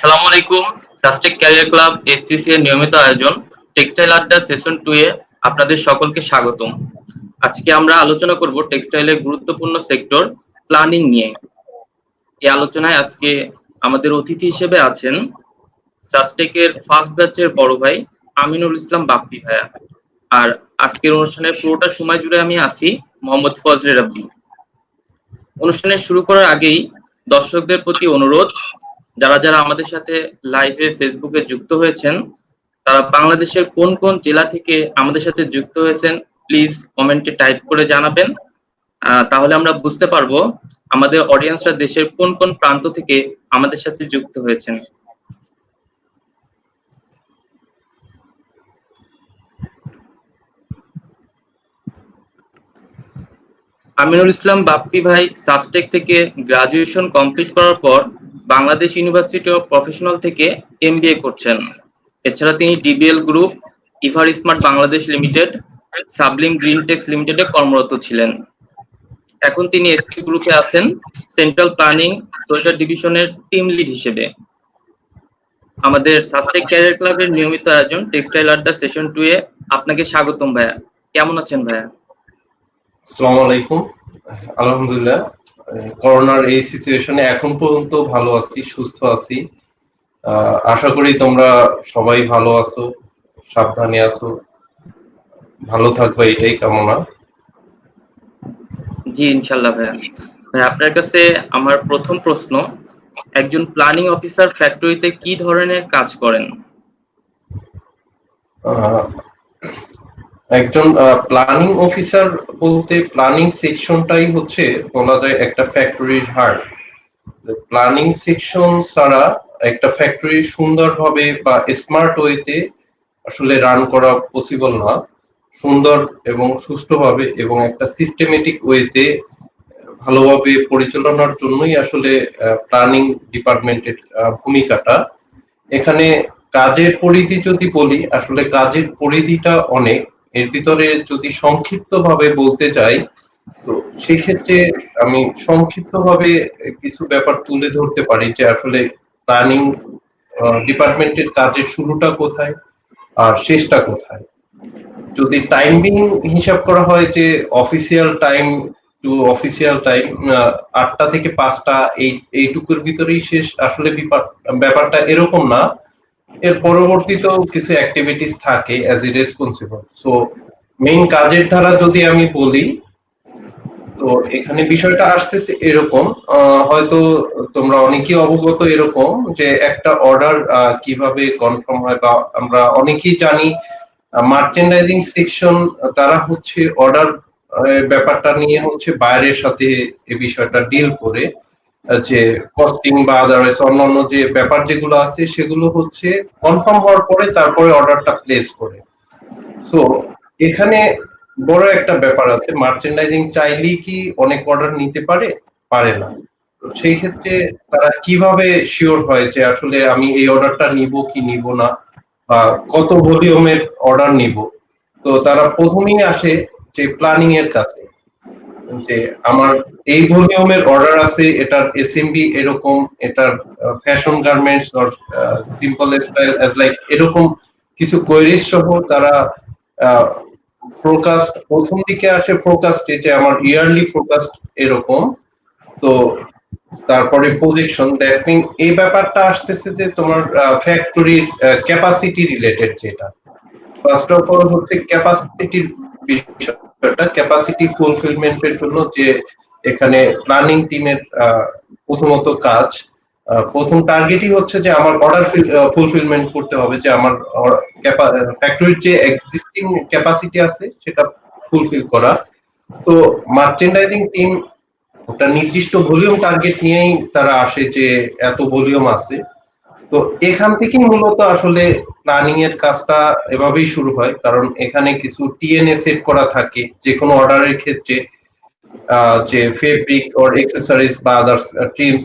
আসসালামু আলাইকুম। সাস্টেক career club SCC এর নিয়মিত আয়োজন টেক্সটাইল আড্ডা সেশন 2 এ আপনাদের সকলকে স্বাগতম। আজকে আমরা আলোচনা করব টেক্সটাইলের গুরুত্বপূর্ণ সেক্টর প্ল্যানিং নিয়ে। এই আলোচনায় আজকে আমাদের অতিথি হিসেবে আছেন সাস্টেকের ফার্স্ট ব্যাচের বড় ভাই আমিনুল ইসলাম বাপ্পি ভাইয়া। আর আজকের অনুষ্ঠানের পুরোটা সময় জুড়ে আমি আছি মোহাম্মদ ফজলে রাব্বি। অনুষ্ঠানের শুরু করার আগেই দর্শকদের প্রতি অনুরোধ, যারা যারা আমাদের সাথে লাইভে ফেসবুকে যুক্ত হয়েছেন তারা বাংলাদেশের কোন কোন জেলা থেকে আমাদের সাথে যুক্ত হয়েছেন প্লিজ কমেন্টে টাইপ করে জানাবেন। তাহলে আমরা বুঝতে পারবো আমাদের অডিয়েন্সরা দেশের কোন কোন প্রান্ত থেকে আমাদের সাথে যুক্ত হয়েছেন। আমিনুল ইসলাম বাপ্পি ভাই সাস্টেক থেকে গ্রাজুয়েশন কমপ্লিট করার পর বাংলাদেশ ইউনিভার্সিটি অফ প্রফেশনাল থেকে এমবিএ করছেন। এছাড়া তিনি DBL group, ever smart Bangladesh limited, sublime green tex লিমিটেডে কর্মরত ছিলেন। এখন তিনি এসকে গ্রুপে আছেন সেন্ট্রাল প্ল্যানিং সোয়েটার ডিভিশনের টিম লিড হিসেবে। আমাদের সাস্টেক ক্যারিয়ার ক্লাবের নিয়মিত আয়োজন টেক্সটাইল আড্ডা সেশন 2 এ আপনাকে স্বাগতম ভাইয়া। কেমন আছেন ভাইয়া? আসসালামু আলাইকুম। আলহামদুলিল্লাহ, করোনার এই সিচুয়েশনে এখন পর্যন্ত ভালো আছি, সুস্থ আছি। আশা করি তোমরা সবাই ভালো আছো, সাবধানে আছো, ভালো থাকবে, এটাই কামনা। জি ইনশাল্লাহ ভাইয়া। ভাই আপনার কাছে আমার প্রথম প্রশ্ন, একজন প্ল্যানিং অফিসার ফ্যাক্টরিতে কি ধরনের কাজ করেন? একজন প্ল্যানিং অফিসার বলতে প্ল্যানিং সেকশনটাই হচ্ছে বলা যায় একটা ফ্যাক্টরির হার্ট। প্ল্যানিং সেকশন ছাড়া একটা ফ্যাক্টরি সুন্দরভাবে বা স্মার্ট ওয়েতে আসলে রান করা পসিবল না। সুন্দর এবং সুষ্ঠুভাবে এবং একটা সিস্টেমেটিক ওয়েতে ভালোভাবে পরিচালনার জন্যই আসলে প্ল্যানিং ডিপার্টমেন্টের ভূমিকাটা। এখানে কাজের পরিধি যদি বলি, আসলে কাজের পরিধিটা অনেক। এর ভিতরে যদি সংক্ষিপ্তভাবে বলতে চাই, তো সেই ক্ষেত্রে আমি সংক্ষিপ্তভাবে কিছু ব্যাপার তুলে ধরতে পারি যে আসলে প্ল্যানিং ডিপার্টমেন্টের কাজের শুরুটা কোথায় আর শেষটা কোথায়। যদি টাইমিং হিসাব করা হয় যে official time to official time 8টা থেকে 5টা এইটুকুর ভিতরেই শেষ, আসলে ব্যাপারটা এরকম না। এর পরবর্তীতেও কিছু অ্যাক্টিভিটিস থাকে as a responsible. So main কাজের ধারা যদি আমি বলি, তো এখানে বিষয়টা আসতেছে এরকম, হয়তো তোমরা অনেকেই অবগত এরকম যে একটা অর্ডার কিভাবে কনফার্ম হয়, বা আমরা অনেকেই জানি মার্চেন্ডাইজিং সেকশন তারা হচ্ছে অর্ডার ব্যাপারটা নিয়ে হচ্ছে বাইরের সাথে এই বিষয়টা ডিল করে, যে কস্টিং বা আদারওয়াইজ অন্যান্য যে ব্যাপার যেগুলো আছে সেগুলো হচ্ছে কনফার্ম হওয়ার পরে তারপরে অর্ডারটা প্লেস করে। সো এখানে বড় একটা ব্যাপার আছে, মার্চেন্ডাইজিং চাইলেই কি অনেক অর্ডার নিতে পারে? পারে না। সেই ক্ষেত্রে তারা কিভাবে শিওর হয় যে আসলে আমি এই অর্ডারটা নিব কি নিব না, বা কত ভলিউমের অর্ডার নিব? তো তারা প্রথমেই আসে যে প্ল্যানিং এর কাছে, যে আমার এই ভলিউমের অর্ডার আছে, এটার এসএমবি এরকম, এটার fashion garments or simple style as like এরকম কিছু কোয়েরিজ সহ তারা ফোরকাস্ট, প্রথম দিকে আসে ফোরকাস্টে যে আমার ইয়ারলি ফোরকাস্ট এরকম। তো তারপরে প্রজেকশন, দ্যাট মিন এই ব্যাপারটা আসতেছে যে তোমার ফ্যাক্টরির ক্যাপাসিটি রিলেটেড, যেটা ফার্স্ট অফ অল হচ্ছে ক্যাপাসিটির বিষয়টা, ক্যাপাসিটি ফুলফিলমেন্টের জন্য যে এখানে প্ল্যানিং টিমের প্রথমত কাজ, প্রথম টার্গেটই হচ্ছে যে আমার অর্ডার ফুলফিলমেন্ট করতে হবে, যে আমার ফ্যাক্টরির যে এক্সিস্টিং ক্যাপাসিটি আছে সেটা ফুলফিল করা। তো মার্চেন্ডাইজিং টিম একটা নির্দিষ্ট ভলিউম টার্গেট নিয়েই তারা আসে যে এত ভলিউম আছে। তো এখান থেকেই মূলত আসলে প্ল্যানিং এর কাজটা এভাবেই শুরু হয়, কারণ এখানে কিছু টিএনএ সেট করা থাকে যে কোনো অর্ডারের ক্ষেত্রে, যে ফেব্রিক অর অ্যাকসেসরিজ বা আদার্স ট্রিমস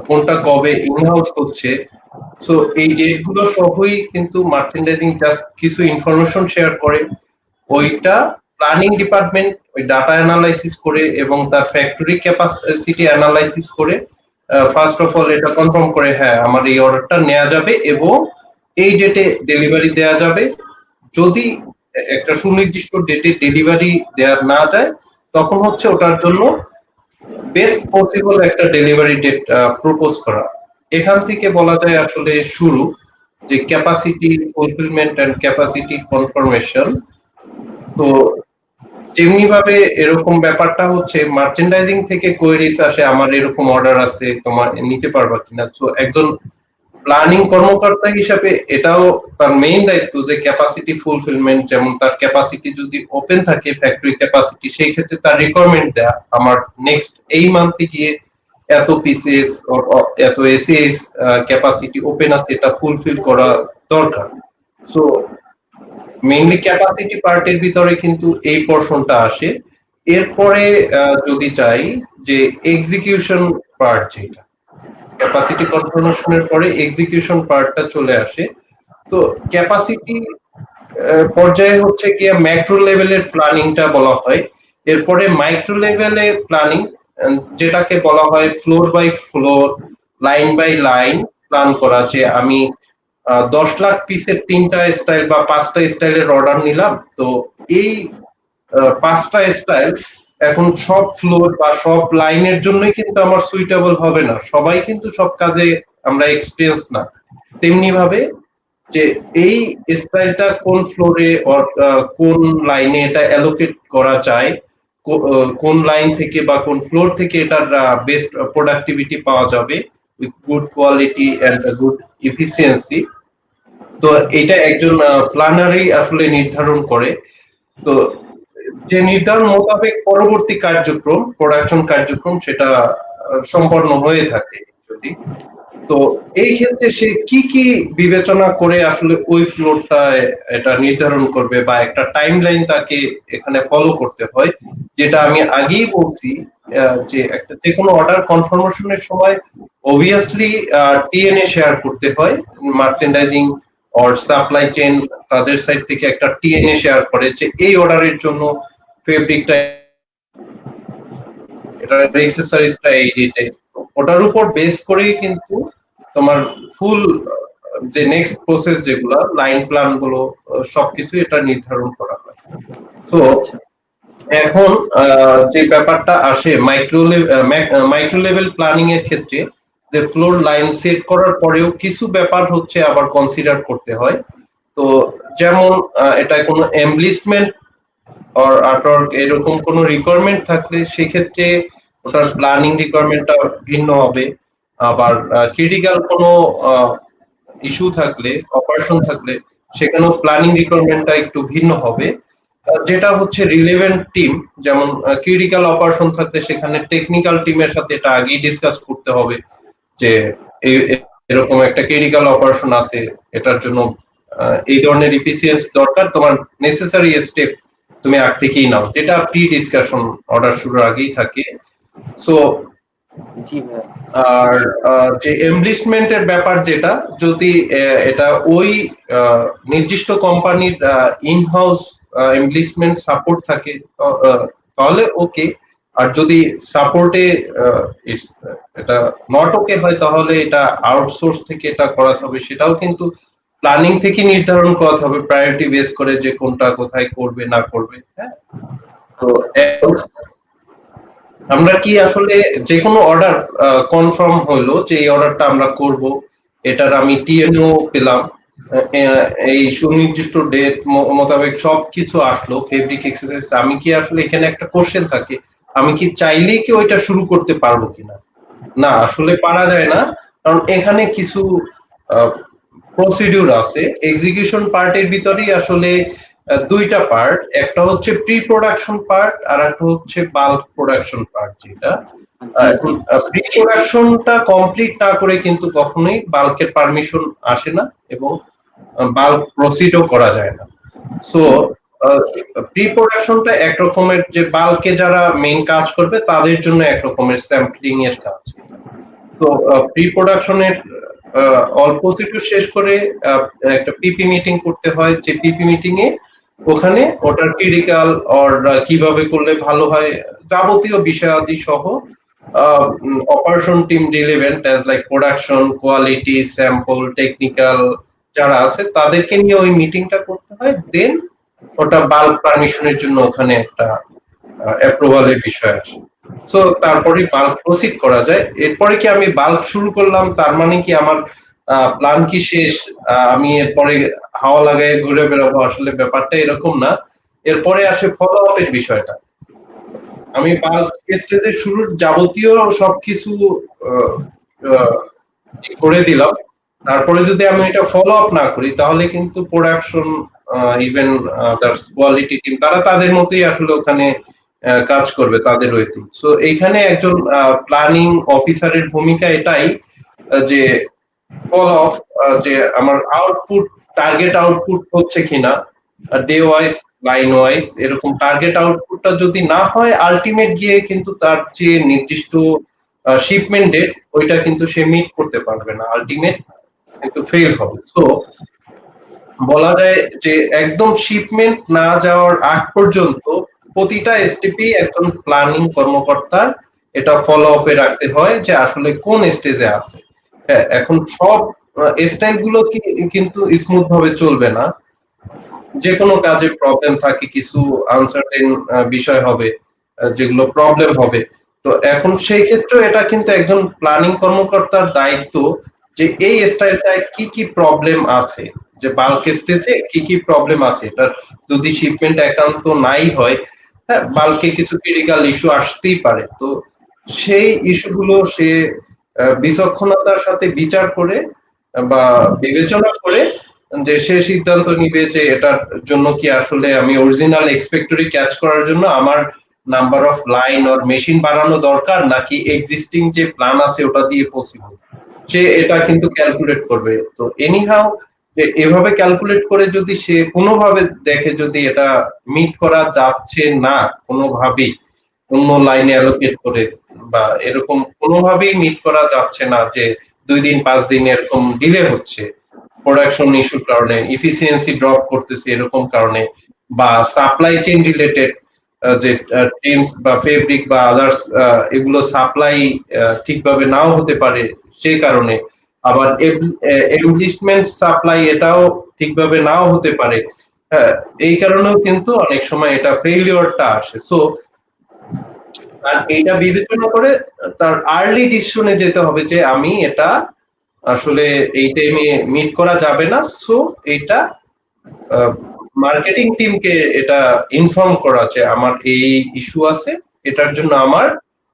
কোনটা কবে ইনহাউস হচ্ছে। সো এই ডেট গুলো সবই কিন্তু মার্চেন্ডাইজিং জাস্ট কিছু ইনফরমেশন শেয়ার করে, ওইটা প্ল্যানিং ডিপার্টমেন্ট ওই ডাটা অ্যানালাইসিস করে এবং তার ফ্যাক্টরি ক্যাপাসিটি অ্যানালাইসিস করে ফার্স্ট অফ অল এটা কনফার্ম করে হ্যাঁ আমার এই অর্ডারটা নেওয়া যাবে এবং এই ডেটে ডেলিভারি দেওয়া যাবে। যদি একটা সুনির্দিষ্ট ডেটে ডেলিভারি দেওয়া না যায় তখন হচ্ছে ওটার জন্য বেস্ট পসিবল একটা ডেলিভারি ডেট প্রপোজ করা। এখান থেকে বলা যায় আসলে শুরু যে capacity fulfilment and capacity confirmation. তো যেমনি ভাবে এরকম ব্যাপারটা হচ্ছে মার্চেন্ডাইজিং থেকে কোয়েরিজ আসে আমার এরকম অর্ডার আছে তোমার নিতে পারবা কিনা। সো একজন প্ল্যানিং কর্মকর্তা হিসাবে এটাও তার মেইন দায়িত্ব যে ক্যাপাসিটি ফুলফিলমেন্ট, যেমন তার ক্যাপাসিটি যদি ওপেন থাকে ফ্যাক্টরি ক্যাপাসিটি সেই ক্ষেত্রে তার রিকোয়ারমেন্ট দেয়া আমার নেক্সট এই মান্থে গিয়ে এত পিসেস এত এসএস ক্যাপাসিটি ওপেন আছে এটা ফুলফিল করা দরকার। সো মেইনলি ক্যাপাসিটি পার্টের ভিতরে কিন্তু এই পোরশনটা আসে। এরপরে যদি চাই যে এক্সিকিউশন পার্ট, যেটা ক্যাপাসিটি কনফার্মেশনের পরে এক্সিকিউশন পার্টটা চলে আসে। তো ক্যাপাসিটি পর্যায়ে হচ্ছে গিয়ে ম্যাক্রো লেভেলের প্ল্যানিংটা বলা হয়। এরপরে মাইক্রো লেভেলে প্ল্যানিং যেটাকে বলা হয় floor by floor line by line plan করা, যে আমি 10 লাখ পিসের 3টা স্টাইল বা 5টা স্টাইলের অর্ডার নিলাম। তো এই 5টা স্টাইল এখন সব ফ্লোর বা সব লাইনের জন্যই কিন্তু আমার সুইটেবল হবে না, সবাই কিন্তু সব কাজে আমরা এক্সপিরিয়েন্স না। তেমনি ভাবে যে এই স্টাইলটা কোন ফ্লোরে কোন লাইনে এটা অ্যালোকেট করা যায়, কোন লাইন থেকে বা কোন ফ্লোর থেকে এটার বেস্ট প্রোডাক্টিভিটি পাওয়া যাবে with good quality and good efficiency. তো এটা একজন প্ল্যানারই আসলে নির্ধারণ করে। তো যে নির্ধারণ মোতাবেক পরবর্তী কার্যক্রম প্রোডাকশন কার্যক্রম সেটা সম্পন্ন হয়ে থাকে যদি। তো এই ক্ষেত্রে সে কি কি বিবেচনা করে আসলে ওই ফ্লোরটা এটা নির্ধারণ করবে বা একটা টাইমলাইন তাকে এখানে ফলো করতে হয়, যেটা আমি আগেই বলছি যে একটা যে কোনো অর্ডার কনফার্মেশনের সময় অবভিয়াসলি টিএনএ শেয়ার করতে হয়। মার্চেন্ডাইজিং অর সাপ্লাই চেইন তাদের সাইড থেকে একটা টিএনএ শেয়ার করে যে এই অর্ডারের জন্য ফেব্রিকটা এটা অ্যাক্সেসরিজটা এই রেটে, ওটার উপর বেস করেই কিন্তু তোমার ফুল যে নেক্সট প্রসেস যেগুলো লাইন প্ল্যান গুলো সবকিছু এটা নির্ধারণ করা হয়। তো এখন যে ব্যাপারটা আসে মাইক্রো লেভেল প্ল্যানিং এর ক্ষেত্রে যে ফ্লোর লাইন সেট করার পরেও কিছু ব্যাপার হচ্ছে আবার কনসিডার করতে হয়। তো যেমন এটা কোনো এমব্লিশমেন্ট অর আর্টওয়ার্ক এরকম কোনো রিকোয়ারমেন্ট থাকলে সেক্ষেত্রে ওটার প্ল্যানিং রিকোয়ারমেন্টটা ভিন্ন হবে। আবার ক্রিটিক্যাল কোনো ইস্যু থাকলে অপারেশন থাকলে সেখানেও প্ল্যানিং রিকোয়ারমেন্টটা একটু ভিন্ন হবে। যেটা হচ্ছে রিলেভেন্ট টিম, যেমন ক্রিটিক্যাল অপারেশন থাকলে সেখানে টেকনিক্যাল টিমের সাথে এটা আগেই ডিসকাস করতে হবে যে এরকম একটা ক্রিটিক্যাল অপারেশন আছে, এটার জন্য এই ধরনের এফিসিয়েন্সি দরকার, তোমার নেসেসারি স্টেপ তুমি আগ থেকেই নাও, যেটা প্রি ডিসকাশন অর্ডার শুরুর আগেই থাকে। সো আর যে এমব্লিশমেন্টের ব্যাপার, যেটা যদি এটা ওই নির্দিষ্ট কোম্পানির ইন হাউস এমব্লিশমেন্ট সাপোর্ট থাকে তাহলে ওকে, আর যদি সাপোর্টে এটা নট ওকে হয় তাহলে এটা আউটসোর্স থেকে এটা করাতে হবে। সেটাও কিন্তু প্ল্যানিং থেকে নির্ধারণ করাতে হবে প্রায়োরিটি বেস করে যে কোনটা কোথায় করবে না করবে। হ্যাঁ, তো আমরা কি আসলে যে কোনো অর্ডার কনফার্ম হলো যে এই অর্ডারটা আমরা করব, এটার আমি টিএনও পেলাম, এই সুনির্দিষ্ট ডেট মোতাবেক সবকিছু আসলো ফেব্রিক এক্সারসাইজ, আমি কি আসলে এখানে একটা কোশ্চেন থাকে আমি কি চাইলেই কি ওইটা শুরু করতে পারবো কিনা? না, আসলে পারা যায় না, কারণ এখানে কিছু প্রসিডিউর আছে। এক্সিকিউশন পার্টের ভিতরেই আসলে দুইটা পার্ট, একটা হচ্ছে প্রি প্রোডাকশন পার্ট আর একটা হচ্ছে বাল্ক প্রোডাকশন পার্ট। যেটা প্রি প্রোডাকশনটা কমপ্লিট না করে কিন্তু কখনোই বাল্কের পারমিশন আসে না এবং বাল্ক প্রসিডও করা যায় না। সো প্রি প্রোডাকশনটা এক রকমের, যে বাল্কে যারা মেইন কাজ করবে তাদের জন্য এক রকমের স্যাম্পলিং এর কাজ। তো প্রি প্রোডাকশনের অল্প কিছু শেষ করে একটা পিপি মিটিং করতে হয়, যে পিপি মিটিং এ ওখানে ওটার ক্রিটিক্যাল অর কিভাবে করলে ভালো হয় যাবতীয় বিষয়াদি সহ operation team relevant as like production, quality, sample, technical যারা আছে তাদেরকে নিয়ে ওই মিটিংটা করতে হয়, দেন ওটা বাল্ক পারমিশনের জন্য ওখানে একটা অ্যাপ্রুভালের বিষয় আসে। সো তারপরে বাল্ক প্রসিড করা যায়। এরপরে কি আমি বাল্ক শুরু করলাম তার মানে কি আমার প্ল্যান কি শেষ, আমি এরপরে হাওয়া লাগায় ঘুরে বেড়াবো? আসলে ব্যাপারটা এরকম না। এরপরে আসে ফলো আপের বিষয়টা। আমি বাল্ক স্টেজের শুরুর যাবতীয় সবকিছু আহ, আহ, করে দিলাম, তারপরে যদি আমি এটা ফলো আপ না করি তাহলে কিন্তু প্রোডাকশন, ইভেন কোয়ালিটি টিম, তারা তাদের মতোই আসলে ওখানে কাজ করবে তাদের ওইতে। সো এইখানে একজন প্ল্যানিং অফিসারের ভূমিকা এটাই, যে ফলো অফ, যে আমার আউটপুট, টার্গেট আউটপুট হচ্ছে কিনা, ডে ওয়াইজ, লাইন ওয়াইজ, এরকম টার্গেট আউটপুটটা যদি না হয় আলটিমেট গিয়ে কিন্তু তার যে নির্দিষ্ট শিপমেন্ট ডেট ওইটা কিন্তু সে মিট করতে পারবে না, আলটিমেট কিন্তু ফেল হবে। সো বলা যায় যে একদম শিপমেন্ট না যাওয়ার আগ পর্যন্ত প্রতিটা স্টেপে একজন প্ল্যানিং কর্মকর্তার এটা ফলো আপে রাখতে হয় যে আসলে কোন স্টেজে আছে। হ্যাঁ, এখন সব স্টাইল গুলো কিন্তু স্মুথ ভাবে চলবে না, যে কোনো কাজে প্রবলেম থাকে, কিছু আনসার্টেন বিষয় হবে, যেগুলো প্রবলেম হবে। তো এখন সেই ক্ষেত্রে এটা কিন্তু একজন প্ল্যানিং কর্মকর্তার দায়িত্ব যে এই স্টাইলটায় কি কি প্রবলেম আছে, যে বাল্ক স্টেজে কি কি প্রবলেম আছে, এটা যদি শিপমেন্ট একান্ত নাই হয়, হ্যাঁ, বাল্কে কিছু ক্রিটিক্যাল ইস্যু আসতেই পারে। তো সেই ইস্যুগুলো সে বিচক্ষণতার সাথে বিচার করে বা বিবেচনা করে যে সে সিদ্ধান্ত নিবে যে এটার জন্য কি আসলে আমি অরিজিনাল এক্সপেক্টরি ক্যাচ করার জন্য আমার number of line or machine বাড়ানো দরকার, নাকি এক্সিস্টিং যে প্ল্যান আছে ওটা দিয়ে পসিবল, সে এটা কিন্তু ক্যালকুলেট করবে। তো এনিহাউ যে এভাবে ক্যালকুলেট করে যদি সে কোনোভাবে দেখে যদি এটা মিট করা যাচ্ছে না কোনোভাবেই, অন্য লাইনে অ্যালোকেট করে বা এরকম কোনোভাবেই মিট করা যাচ্ছে না, যে 2 দিন 5 দিন এরকম ডিলে হচ্ছে প্রোডাকশন ইস্যুর কারণে, ইফিসিয়েন্সি ড্রপ করতেছে এরকম কারণে, বা সাপ্লাই চেইন রিলেটেড, যে টেমস বা ফেব্রিক বা আদার্স এগুলো সাপ্লাই ঠিকভাবে নাও হতে পারে সেই কারণে, আবার এমপ্লিশমেন্ট সাপ্লাই এটাও ঠিকভাবে নাও হতে পারে, এই কারণেও কিন্তু অনেক সময় এটা ফেইলিওরটা আসে। সো আর এইটা বিবেচনা করে তার আর্লি ডিসিশনে যেতে হবে যে আমি এটা আসলে এই টাইমে মিট করা যাবে না, সো এটা মার্কেটিং টিমকে এটা ইনফর্ম করা যে আমার এই ইস্যু আছে, এটার জন্য আমার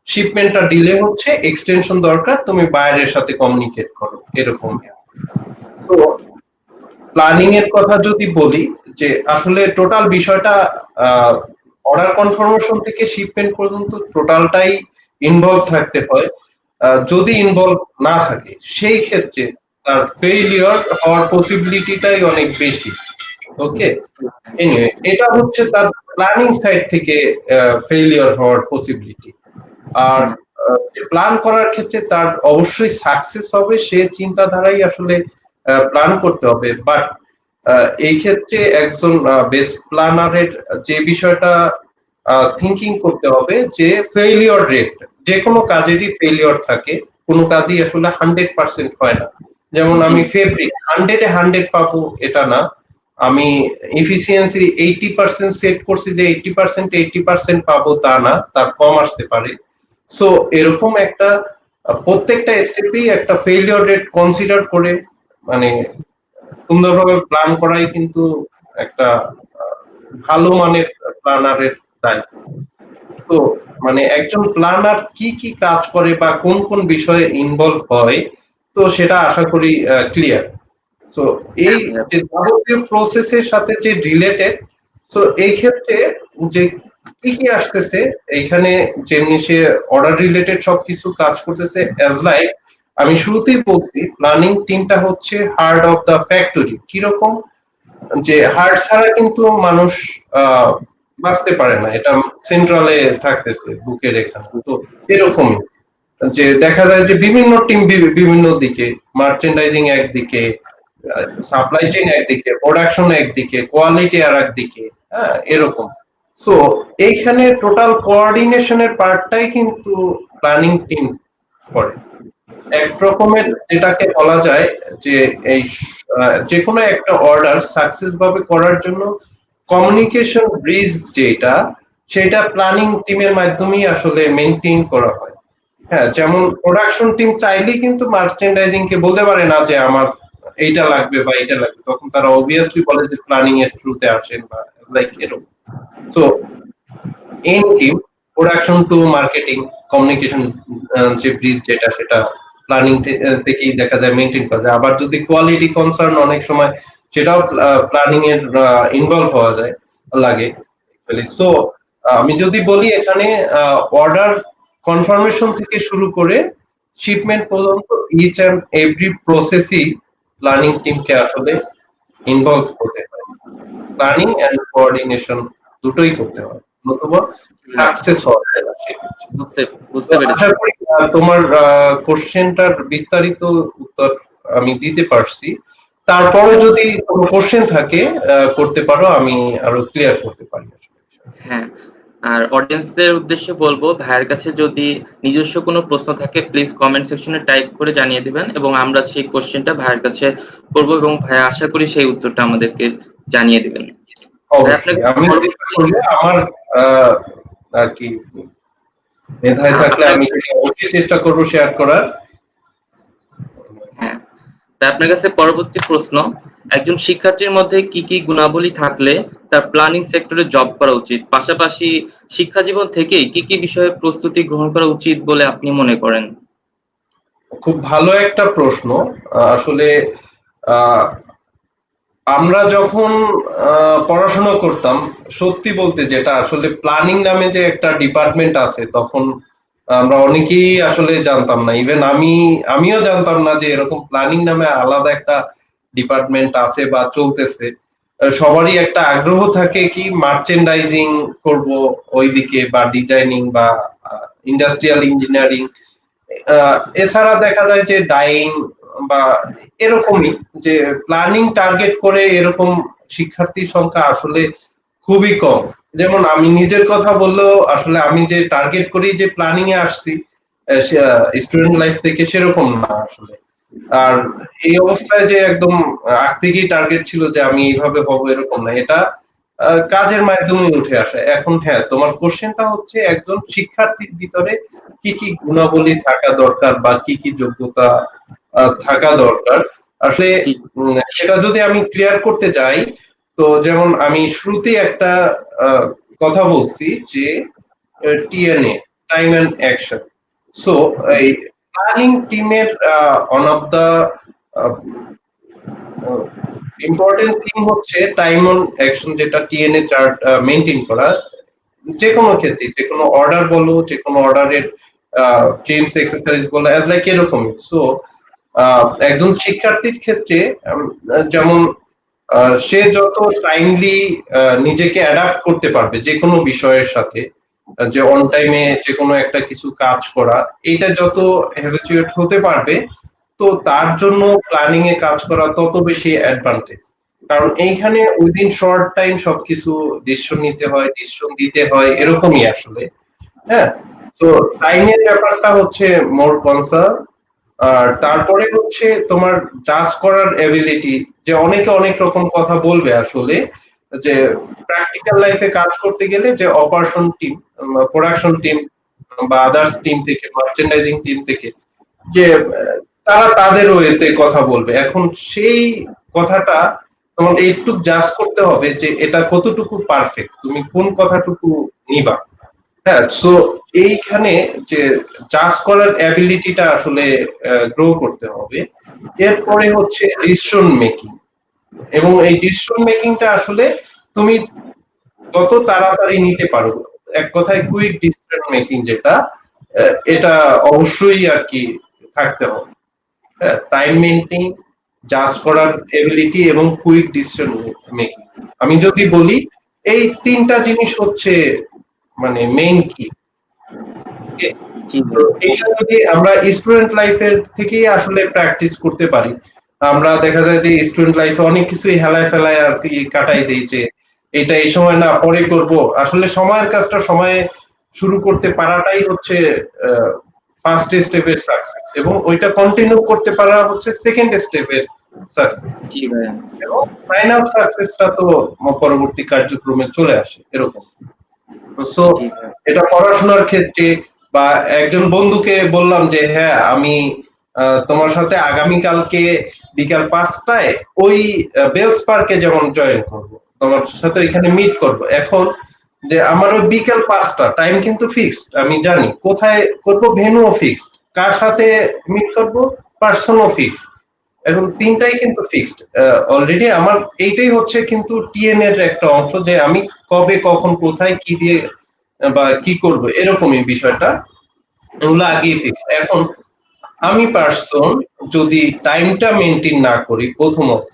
শিপমেন্টটা ডিলে হচ্ছে, এক্সটেনশন দরকার, তুমি বায়ারের সাথে কমিউনিকেট করো, এরকম। তো প্ল্যানিং এর কথা যদি বলি, যে আসলে টোটাল বিষয়টা অর্ডার কনফার্মেশন থেকে শিপমেন্ট পর্যন্ত টোটালটাই ইনভলভ থাকতে হয়। যদি ইনভলভ না থাকে সেই ক্ষেত্রে তার ফেইলিওর হওয়ার পসিবিলিটিটাই অনেক বেশি। ওকে, এনিওয়ে এটা হচ্ছে তার প্ল্যানিং সাইড থেকে ফেইলিওর হওয়ার পসিবিলিটি। আর প্ল্যান করার ক্ষেত্রে তার অবশ্যই সাকসেস হবে সে চিন্তাধারাই আসলে প্ল্যান করতে হবে। বাট এই ক্ষেত্রে একজন বেস্ট প্ল্যানারের যে বিষয়টা থিঙ্কিং করতে হবে যে ফেইলিওর রেট, যে কোনো কাজেরই ফেইলিওর থাকে, কোনো কাজই আসলে 100% হয় না। যেমন আমি ফেব্রিক 100-100 পাবো এটা না, আমি এফিসিয়েন্সি 80% সেট করছি যে 80% পাবো তা না, তার কম আসতে পারে। সো এরকম একটা প্রত্যেকটা স্টেপেই একটা ফেইলিওর রেট কনসিডার করে মানে সুন্দরভাবে প্ল্যান করাই কিন্তু একটা ভালো মানের প্ল্যানারের দায়িত্ব। তো মানে একজন প্ল্যানার কি কি কাজ করে বা কোন কোন বিষয়ে ইনভলভ হয়, তো সেটা আশা করি ক্লিয়ার। তো এই যে যাবতীয় প্রসেসের সাথে যে রিলেটেড, তো এই ক্ষেত্রে যে কি কি আসতেছে এইখানে, যেমনি সে অর্ডার রিলেটেড সবকিছু কাজ করতেছে, অ্যাজ লাইক আমি শুরুতেই বলছি প্ল্যানিং টিমটা হচ্ছে হার্ট অফ দা ফ্যাক্টরি। কিরকম, যে হার্ট ছাড়া কিন্তু মানুষ বাঁচতে পারে না, এটা সেন্ট্রালে থাকতেছে বুকের এখানে। তো এরকমই যে দেখা যায় যে বিভিন্ন টিম বিভিন্ন দিকে, মার্চেন্ডাইজিং একদিকে, সাপ্লাই চেইন একদিকে, প্রোডাকশন একদিকে, কোয়ালিটি আর একদিকে, হ্যাঁ এরকম। সো এইখানে টোটাল কোঅর্ডিনেশনের পার্টটাই কিন্তু প্ল্যানিং টিম করে। এক রকমের যেটাকে বলা যায় যে এই যে কোনো একটা অর্ডার সাকসেস ভাবে করার জন্য কমিউনিকেশন ব্রিজ যেটা, সেটা প্ল্যানিং টিমের মাধ্যমেই আসলে মেনটেন করা হয়। হ্যাঁ, যেমন প্রোডাকশন টিম চাইলেই কিন্তু মার্চেন্ডাইজিং কে বলতে পারে না যে আমার এইটা লাগবে বা এইটা লাগবে, তখন তারা অবভিয়াসলি বলে যে প্ল্যানিং এর থ্রুতে আসেন বা লাইক এরকম। So in team, production to marketing, communication যে ব্রিজ যেটা, সেটা প্ল্যানিং থেকেই দেখা যায় মেনটেন করা যায়। আবার যদি কোয়ালিটি কনসার্ন অনেক সময় সেটাও প্ল্যানিং এর ইনভলভ হওয়া যায় লাগে। সো আমি যদি বলি এখানে অর্ডার কনফার্মেশন থেকে শুরু করে শিপমেন্ট পর্যন্ত ইচ এন্ড এভরি প্রসেসই প্ল্যানিং টিমকে আসলে ইনভলভ করতে হয়। প্ল্যানিং এন্ড কোঅর্ডিনেশন দুটোই করতে হয়, নতুবা সাকসেস হওয়া যায় না সেক্ষেত্রে। বুঝতে বুঝতে পেরেছি। আশা করি তোমার কোশ্চেনটার বিস্তারিত উত্তর আমি দিতে পারছি। তারপরে যদি কোনো কোশ্চেন থাকে করতে পারো, আমি আরো ক্লিয়ার করতে পারি। হ্যাঁ, আর অডিয়েন্সদের উদ্দেশ্যে বলবো, ভাইয়ের কাছে যদি নিজস্ব কোনো প্রশ্ন থাকে প্লিজ কমেন্ট সেকশনে টাইপ করে জানিয়ে দিবেন এবং আমরা সেই কোশ্চেনটা ভাইয়ের কাছে করব এবং ভাই আশা করি সেই উত্তরটা আমাদেরকে জানিয়ে দিবেন। ভাই অবশ্যই আপনাকে আমি চেষ্টা করলে আমার আর কি মেধায় থাকলে আমি সেটা অবশ্যই চেষ্টা করব শেয়ার করার। হ্যাঁ, তাই আপনার কাছে পরবর্তী প্রশ্ন, একজন শিক্ষার্থীর মধ্যে কি কি গুণাবলী থাকলে তার প্ল্যানিং সেক্টরে জব করা উচিত, পাশাপাশি শিক্ষা জীবন থেকেই কি কি বিষয়ে প্রস্তুতি গ্রহণ করা উচিত বলে আপনি মনে করেন? খুব ভালো একটা প্রশ্ন। আসলে আহ, আমরা যখন পড়াশোনা করতাম, সত্যি বলতে যেটা আসলে প্ল্যানিং নামে যে একটা ডিপার্টমেন্ট আছে, তখন আমরা অনেকেই আসলে জানতাম না। ইভেন আমিও জানতাম না যে এরকম প্ল্যানিং নামে আলাদা একটা ডিপার্টমেন্ট আছে বা চলতেছে। সবারই একটা আগ্রহ থাকে কি মার্চেন্ডাইজিং করব ওইদিকে, বা ডিজাইনিং বা ইন্ডাস্ট্রিয়াল ইঞ্জিনিয়ারিং। এছাড়া দেখা যায় যে ডাইং বা এরকমই, যে প্ল্যানিং টার্গেট করে এরকম শিক্ষার্থীর সংখ্যা আসলে খুবই কম। যেমন আমি নিজের কথা বললেও আসলে আমি যে টার্গেট করি যে প্ল্যানিং এ আসছি স্টুডেন্ট লাইফ থেকে, সেরকম না আসলে। আর এই অবস্থায় যে একদম আগ থেকেই টার্গেট ছিল যে আমি এইভাবে হব, এরকম না। এটা কাজের মাধ্যমে উঠে আসে। এখন হ্যাঁ, তোমার কোশ্চেনটা হচ্ছে একজন শিক্ষার্থীর ভিতরে কি কি গুণাবলী থাকা দরকার বা কি কি যোগ্যতা থাকা দরকার আসলে। জি। সেটা যদি আমি ক্লিয়ার করতে যাই, তো যেমন আমি শুরুতে একটা কথা বলছি যে TNA, time and action. So এই প্ল্যানিং টিমের one of the important thing হচ্ছে টাইম অন অ্যাকশন, যেটা টিএনএ চার্ট মেনটেন করা। যে কোনো ক্ষেত্রে, যে কোনো অর্ডার বলো, যে কোনো অর্ডারের চেঞ্জ এক্সারসাইজ বলো, অ্যাজ লাইক এরকমই। সো একজন শিক্ষার্থীর ক্ষেত্রে যেমন সে যত টাইমলি নিজেকে অ্যাডাপ্ট করতে পারবে যে কোনো বিষয়ের সাথে, যে অন টাইমে যে কোনো একটা কিছু কাজ করা, এইটা যত হ্যাবিচুয়েট হতে পারবে, তো তার জন্য প্ল্যানিং এ কাজ করা তত বেশি অ্যাডভান্টেজ। কারণ এইখানে উইদিন শর্ট টাইম সবকিছু ডিসিশন নিতে হয়, ডিসিশন দিতে হয়, এরকমই আসলে। হ্যাঁ, তো টাইমের ব্যাপারটা হচ্ছে মোর কনসার্ন। আর তারপরে হচ্ছে তোমার জাজ করার এবিলিটি, যে অনেকে অনেক রকম কথা বলবে আসলে, যে প্র্যাকটিক্যাল লাইফে কাজ করতে গেলে যে অপারেশন টিম, প্রোডাকশন টিম বা আদার্স টিম থেকে, মার্চেন্ডাইজিং টিম থেকে, যে তারা তাদের ওয়েতে কথা বলবে। এখন সেই কথাটা তোমাকে একটু জাজ করতে হবে যে এটা কতটুকু পারফেক্ট, তুমি কোন কথাটুকু নিবা। হ্যাঁ, সো এইখানে যে জাজ করার অ্যাবিলিটিটা আসলে গ্রো করতে হবে। এরপরে হচ্ছে ডিসিশন মেকিং, এবং এই ডিসিশন মেকিংটা আসলে তুমি কত তাড়াতাড়ি নিতে পারো, এক কথায় কুইক ডিসিশন মেকিং যেটা, এটা অবশ্যই আর কি থাকতে হবে। টাইম মেনটেন, জাজ করার এবিলিটি এবং কুইক ডিসিশন মেকিং। আমি যদি বলি এই তিনটা জিনিস হচ্ছে মানে মেইন কি। জি তো এটা যদি আমরা স্টুডেন্ট লাইফের থেকেই আসলে প্র্যাকটিস করতে পারি, আমরা দেখা যায় যে স্টুডেন্ট লাইফে অনেক কিছুই হেলায় ফেলায় আর কি কাটাই দেই, যে এটা এই সময় না পরে করব, আসলে সময়ের কাজটা সময়ে শুরু করতে পারাটাই হচ্ছে ফার্স্ট স্টেপের সাকসেস, এবং ওইটা কন্টিনিউ করতে পারা হচ্ছে সেকেন্ড স্টেপের সাকসেস, জি ভাইয়া। এবং ফাইনাল সাকসেসটা তো পরবর্তী কার্যক্রমে চলে আসে এরকম। সো জি ভাইয়া। এটা পড়াশোনার ক্ষেত্রে, বা একজন বন্ধুকে বললাম যে হ্যাঁ আমি তোমার সাথে আগামীকালকে বিকাল 5টায় ওই বেলস পার্কে যেমন জয়েন করব, তোমার সাথে ওইখানে মিট করব। এখন যে আমার ওই বিকেল 5টা টাইম কিন্তু ফিক্সড, আমি জানি কোথায় করব, ভেন্যুও ফিক্সড, কার সাথে মিট করব পার্সনও ফিক্সড, এখন তিনটাই কিন্তু ফিক্সড অলরেডি। আমার এইটাই হচ্ছে কিন্তু টিএন এর একটা অংশ, যে আমি কবে কখন কোথায় কি দিয়ে বা কি করব এরকমই বিষয়টা, এগুলো আগেই ফিক্স। এখন আমি পার্সন যদি টাইমটা মেনটেন না করি, প্রথমত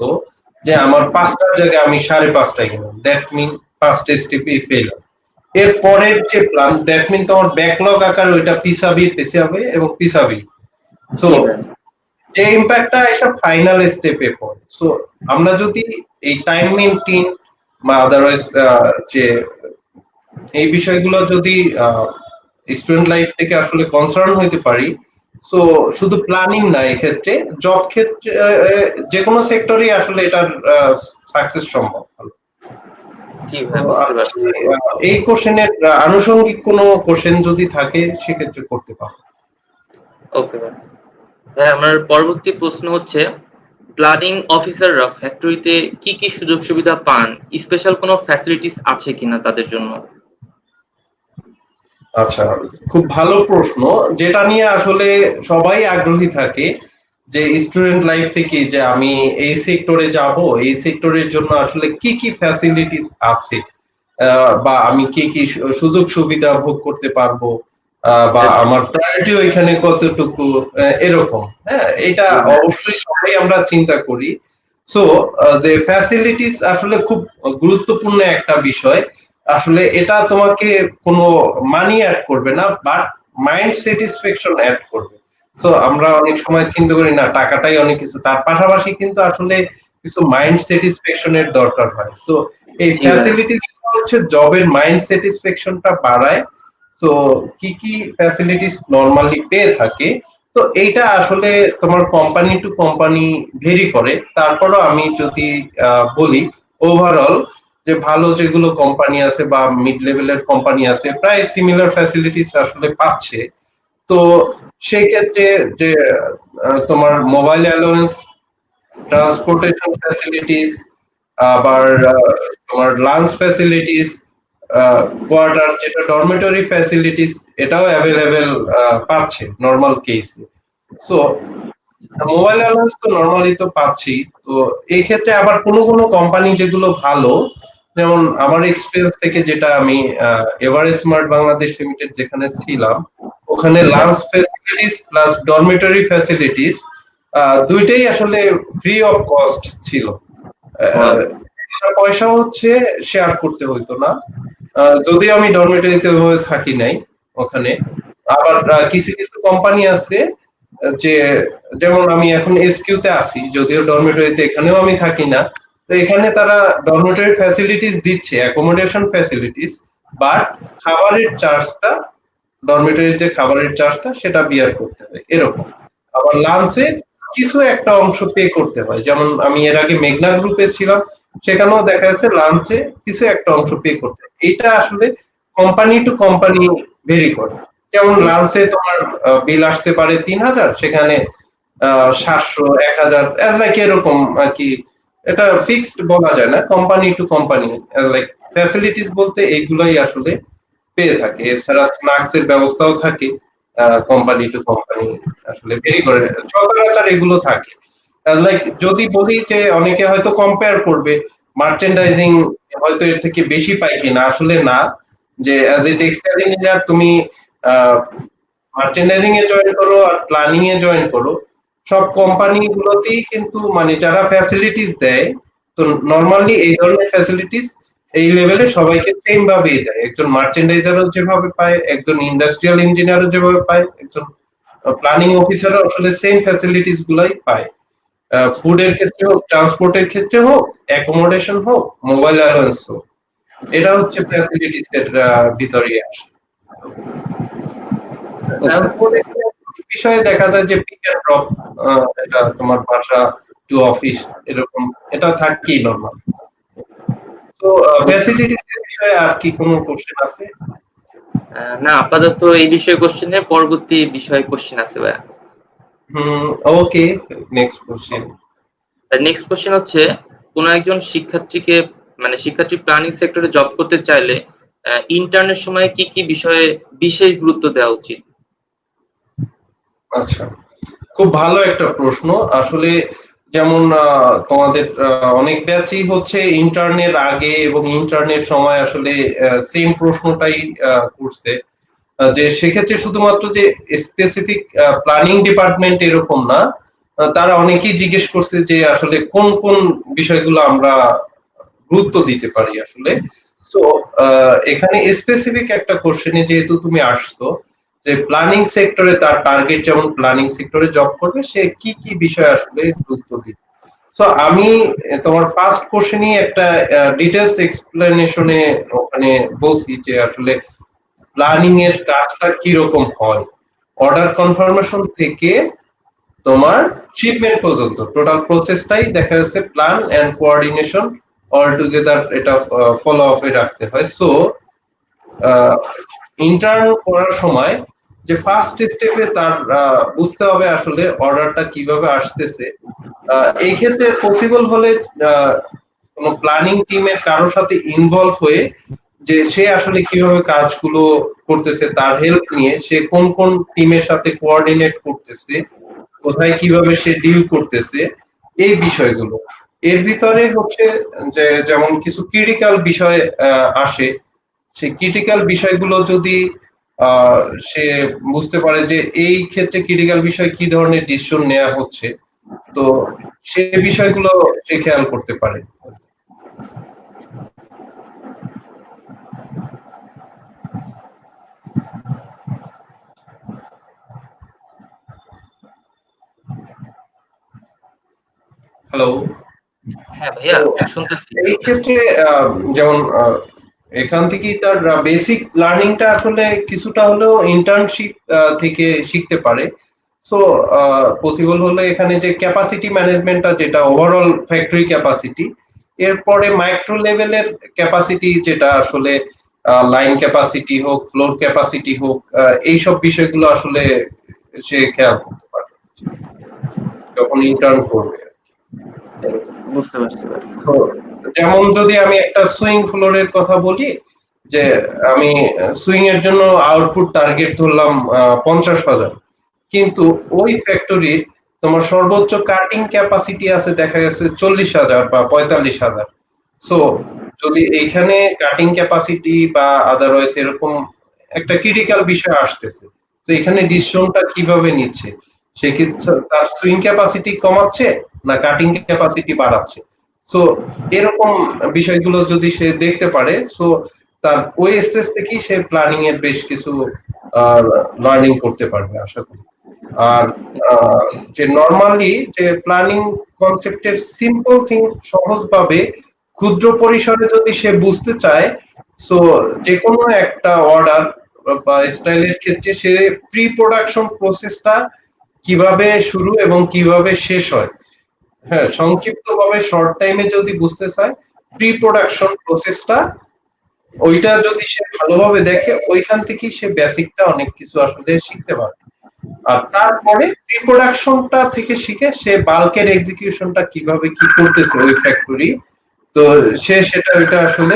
যে আমার 5টার জায়গায় আমি 5:30টায় গেলাম, দ্যাট মিন ফার্স্ট স্টেপে ফেল। এর পরের যে প্ল্যান, দ্যাট মিন তোমার ব্যাকলগ আকার ওইটা পিছাবে এবং পিছাবে। সো জি ভাইয়া। যে ইম্প্যাক্টটা এটা ফাইনাল স্টেপে পড়ে। সো আমরা যদি এই টাইম মেইনটেইন বা আদারওয়াইজ যে এই বিষয়গুলো যদি স্টুডেন্ট লাইফ থেকে আসলে কনসার্ন হইতে পারি, সো শুধু প্ল্যানিং না, এক্ষেত্রে জব ক্ষেত্রে যে কোনো সেক্টরই আসলে এটার সাকসেস সম্ভব। জি তো ভাইয়া, বুঝতে আপনি পারছি। এই কোশ্চেনের আনুষঙ্গিক কোনো কোশ্চেন যদি থাকে সেক্ষেত্রে করতে পারেন। ওকে ভাই। ভাই আমার পরবর্তী প্রশ্ন হচ্ছে, প্ল্যানিং অফিসাররা ফ্যাক্টরিতে কি কি সুযোগ সুবিধা পান, স্পেশাল কোনো ফ্যাসিলিটিস আছে কিনা তাদের জন্য? আচ্ছা, খুব ভালো প্রশ্ন, যেটা নিয়ে আসলে সবাই আগ্রহী থাকে, যে স্টুডেন্ট লাইফ থেকে যে আমি এই সেক্টরে যাব, এই সেক্টরের জন্য আসলে কি কি ফ্যাসিলিটিস আছে, বা আমি কি কি সুযোগ সুবিধা ভোগ করতে পারবো, বা আমার প্রায়োরিটি এখানে কতটুকু, এরকম। হ্যাঁ, এটা জি ভাইয়া। অবশ্যই সবাই আমরা চিন্তা করি। সো যে ফ্যাসিলিটিস আসলে খুব গুরুত্বপূর্ণ একটা বিষয়। আসলে এটা তোমাকে কোনো মানি অ্যাড করবে না, বাট মাইন্ড স্যাটিসফ্যাকশন অ্যাড করবে। সো আমরা অনেক সময় চিন্তা করি না টাকাটাই অনেক কিছু, তার পাশাপাশি কিন্তু আসলে কিছু মাইন্ড স্যাটিসফ্যাকশন এর দরকার হয়। সো এই জি ভাইয়া। ফ্যাসিলিটি হচ্ছে জবের মাইন্ড স্যাটিসফ্যাকশনটা বাড়ায়। সো কি কি ফ্যাসিলিটিস নরমালি পেয়ে থাকে, তো এইটা আসলে তোমার কোম্পানি টু কোম্পানি ভেরি করে। তারপরও আমি যদি বলি ওভারঅল, যে ভালো যেগুলো কোম্পানি আছে বা মিড লেভেলের কোম্পানি আছে প্রায় সিমিলার ফ্যাসিলিটিস আসলে পাচ্ছে। তো সেই ক্ষেত্রে যে তোমার মোবাইল অ্যালাউন্স, ট্রান্সপোর্টেশন ফ্যাসিলিটিস, আবার তোমার লাঞ্চ ফ্যাসিলিটিস, কোয়ার্টার যেটা ডরমেটরি ফ্যাসিলিটিস, এটাও অ্যাভেলেবেল পাচ্ছে নরমাল কেসে। সো মোবাইল অ্যালাউন্স তো নরমালি তো পাচ্ছি। তো এই ক্ষেত্রে আবার কোন কোন কোম্পানি যেগুলো ভালো, যেমন আমার এক্সপেরিয়েন্স থেকে যেটা আমি এভারেস্ট স্মার্ট বাংলাদেশ লিমিটেড যেখানে ছিলাম, ওখানে lunch facilities plus dormitory facilities দুইটাই আসলে ফ্রি অফ কস্ট ছিল। Wow. পয়সা হচ্ছে শেয়ার করতে হইতো না, যদিও আমি ডরমেটরিতে ওইভাবে থাকি নাই ওখানে। আবার কিছু কিছু কোম্পানি আছে যে, যেমন আমি এখন এসকিউ তে আছি, যদিও ডরমেটরিতে এখানেও আমি থাকি না, তো এখানে তারা ডরমেটরি ফ্যাসিলিটিস দিচ্ছে, অ্যাকোমোডেশন ফ্যাসিলিটিস, বাট খাবারের চার্জটা, ডরমেটরির যে খাবারের চার্জটা সেটা বিয়ার করতে হয় এরকম। আবার লাঞ্চে কিছু একটা অংশ পে করতে হয়, যেমন আমি এর আগে মেঘনা গ্রুপে ছিলাম, সেখানেও দেখা যাচ্ছে লাঞ্চে কিছু একটা অংশ পে করতে হয়। এটা আসলে কোম্পানি টু কোম্পানি ভেরি করে। যেমন লাঞ্চে তোমার বিল আসতে পারে 3,000, সেখানে 700, 1,000 লাইক এরকম আর কি। এটা ফিক্সড বলা যায় না, company to company. Like facilities বলতে এইগুলাই আসলে পেয়ে থাকে। এছাড়া স্ন্যাক্স এর ব্যবস্থাও থাকে, কোম্পানি টু কোম্পানি আসলে ভেরি করে, সচরাচর এগুলো থাকে। লাইক যদি বলি যে অনেকে হয়তো কম্পেয়ার করবে মার্চেন্ডাইজিং হয়তো এর থেকে বেশি পাই কিনা, আসলে না। যে অ্যাজ এ টেক্সটাইল ইঞ্জিনিয়ার তুমি মার্চেন্ডাইজিং এ জয়েন করো আর প্ল্যানিং এ জয়েন করো, সব কোম্পানি গুলোতেই কিন্তু মানে যারা ফ্যাসিলিটিস দেয়, তো নরমালি এই ধরনের ফ্যাসিলিটিস এই লেভেলে সবাইকে সেম ভাবেই দেয়। একজন মার্চেন্ডাইজারও যেভাবে পায়, একজন ইন্ডাস্ট্রিয়াল ইঞ্জিনিয়ারও যেভাবে পায়, একজন প্ল্যানিং অফিসারও আসলে সেম ফ্যাসিলিটিস গুলাই পায়। ফুডের ক্ষেত্রে হোক, ট্রান্সপোর্টের ক্ষেত্রে হোক, অ্যাকোমোডেশন হোক, মোবাইল অ্যালাউন্স হোক। এটা হচ্ছে ফ্যাসিলিটিস এর ভিতরে আসে। ওকে। এরপরে বিষয়ে দেখা যায় যে পিক এন্ড ড্রপ, এটা তোমার বাসা টু অফিস এরকম এটা থাকেই নরমাল। তো ফ্যাসিলিটিস এর বিষয়ে আর কি কোনো কোশ্চেন আছে? না, আপাতত এই বিষয়ে কোশ্চেন নেই, পরবর্তী বিষয়ে কোশ্চেন আছে ভাইয়া। ওকে, নেক্সট কোশ্চেন। নেক্সট কোশ্চেন হচ্ছে, কোন একজন শিক্ষার্থীকে মানে শিক্ষার্থী প্ল্যানিং সেক্টরে জব করতে চাইলে ইন্টার্নের সময় কি কি বিষয়ে বিশেষ গুরুত্ব দেওয়া উচিত? আচ্ছা, খুব ভালো একটা প্রশ্ন। আসলে যেমন তোমাদের অনেক ব্যাচই হচ্ছে ইন্টার্নের আগে এবং ইন্টার্নের সময় আসলে সেম প্রশ্নটাই করছে, যে সেক্ষেত্রে শুধুমাত্র যে স্পেসিফিক প্ল্যানিং ডিপার্টমেন্ট এরকম না, তারা অনেকেই জিজ্ঞেস করছে যে আসলে কোন কোন বিষয়গুলো আমরা গুরুত্ব দিতে পারি আসলে। সো এখানে স্পেসিফিক একটা কোশ্চেনে যেহেতু তুমি আসছো যে প্ল্যানিং সেক্টরে তার টার্গেট যেমন প্ল্যানিং সেক্টরে জব করবে, সে কি কি বিষয় আসলে গুরুত্ব দিবে। সো আমি তোমার ফার্স্ট কোশ্চেনই একটা ডিটেইলস এক্সপ্লেনেশনে ওখানে বলছি যে আসলে প্ল্যানিং এর কাজটা কি রকম হয়। অর্ডার কনফার্মেশন থেকে তোমার শিপমেন্ট পর্যন্ত টোটাল প্রসেসটাই দেখা যাচ্ছে plan and coordination all together এটা ফলো আপে রাখতে হয়। সো ইন্টার্ন করার সময় যে ফার্স্ট স্টেপে তার বুঝতে হবে আসলে অর্ডারটা কিভাবে আসতেছে। এই ক্ষেত্রে পসিবল হলে কোন প্ল্যানিং টিমের কারোর সাথে ইনভলভ হয়ে যে সে আসলে কিভাবে কাজগুলো করতেছে তার হেল্প নিয়ে সে কোন কোন টিমের সাথে কোঅর্ডিনেট করতেছে, কোথায় কিভাবে সে ডিল করতেছে, এই বিষয়গুলো। এর ভিতরে হচ্ছে যে যেমন কিছু ক্রিটিক্যাল বিষয় আসে, সেই ক্রিটিক্যাল বিষয়গুলো যদি আহ, সে বুঝতে পারে যে এই ক্ষেত্রে ক্রিটিক্যাল বিষয় কি ধরনের ডিসিশন নেওয়া হচ্ছে, তো সে বিষয়গুলো সে খেয়াল করতে পারে। হ্যালো। হ্যাঁ তো ভাইয়া, শুনতেছি। এই ক্ষেত্রে যেমন এখান থেকেই তার বেসিক লার্নিংটা আসলে কিছুটা হলেও ইন্টার্নশিপ থেকে শিখতে পারে। সো পসিবল হলে এখানে যে ক্যাপাসিটি ম্যানেজমেন্টটা যেটা ওভারঅল ফ্যাক্টরি ক্যাপাসিটি, এরপরে মাইক্রো লেভেলের ক্যাপাসিটি যেটা আসলে লাইন ক্যাপাসিটি হোক ফ্লোর ক্যাপাসিটি হোক, এইসব বিষয়গুলো আসলে সে খেয়াল করতে পারে যখন ইন্টার্ন করবে। বুঝতে পারছি ভাই। তো যেমন যদি আমি একটা সুইং ফ্লোরের কথা বলি, যে আমি সুইং এর জন্য আউটপুট টার্গেট ধরলাম 50,000, কিন্তু ওই ফ্যাক্টরির তোমার সর্বোচ্চ কাটিং ক্যাপাসিটি আছে দেখা গেছে 40,000 বা 45,000। সো যদি এইখানে কাটিং ক্যাপাসিটি বা আদারওয়াইজ এরকম একটা ক্রিটিক্যাল বিষয় আসতেছে, তো এখানে ডিসিশনটা কিভাবে নিচ্ছে, সে কি তার সুইং ক্যাপাসিটি কমাচ্ছে না কাটিং ক্যাপাসিটি বাড়াচ্ছে। সো এরকম বিষয়গুলো যদি সে দেখতে পারে, সো তার ওই স্টেজ থেকেই সে প্ল্যানিং এর বেশ কিছু লার্নিং করতে পারবে আশা করি। আর আহ, যে নরমালি যে প্ল্যানিং কনসেপ্টের সিম্পল থিং সহজভাবে ক্ষুদ্র পরিসরে যদি সে বুঝতে চায়, সো যে কোনো একটা অর্ডার বা স্টাইলের ক্ষেত্রে সে প্রি প্রোডাকশন প্রসেসটা কিভাবে শুরু এবং কিভাবে শেষ হয়, হ্যাঁ সংক্ষিপ্ত ভাবে শর্ট টাইমে যদি বুঝতে চায়, প্রি প্রোডাকশন প্রসেসটা ওইটা যদি সে ভালোভাবে দেখে, ওইখান থেকেই সে বেসিকটা অনেক কিছু আসলে শিখতে পারে। আর তারপরে প্রি প্রোডাকশনটা থেকে শিখে সে বাল্কের এক্সিকিউশনটা কিভাবে কি করতেছে ওই ফ্যাক্টরি, তো সে সেটা ওইটা আসলে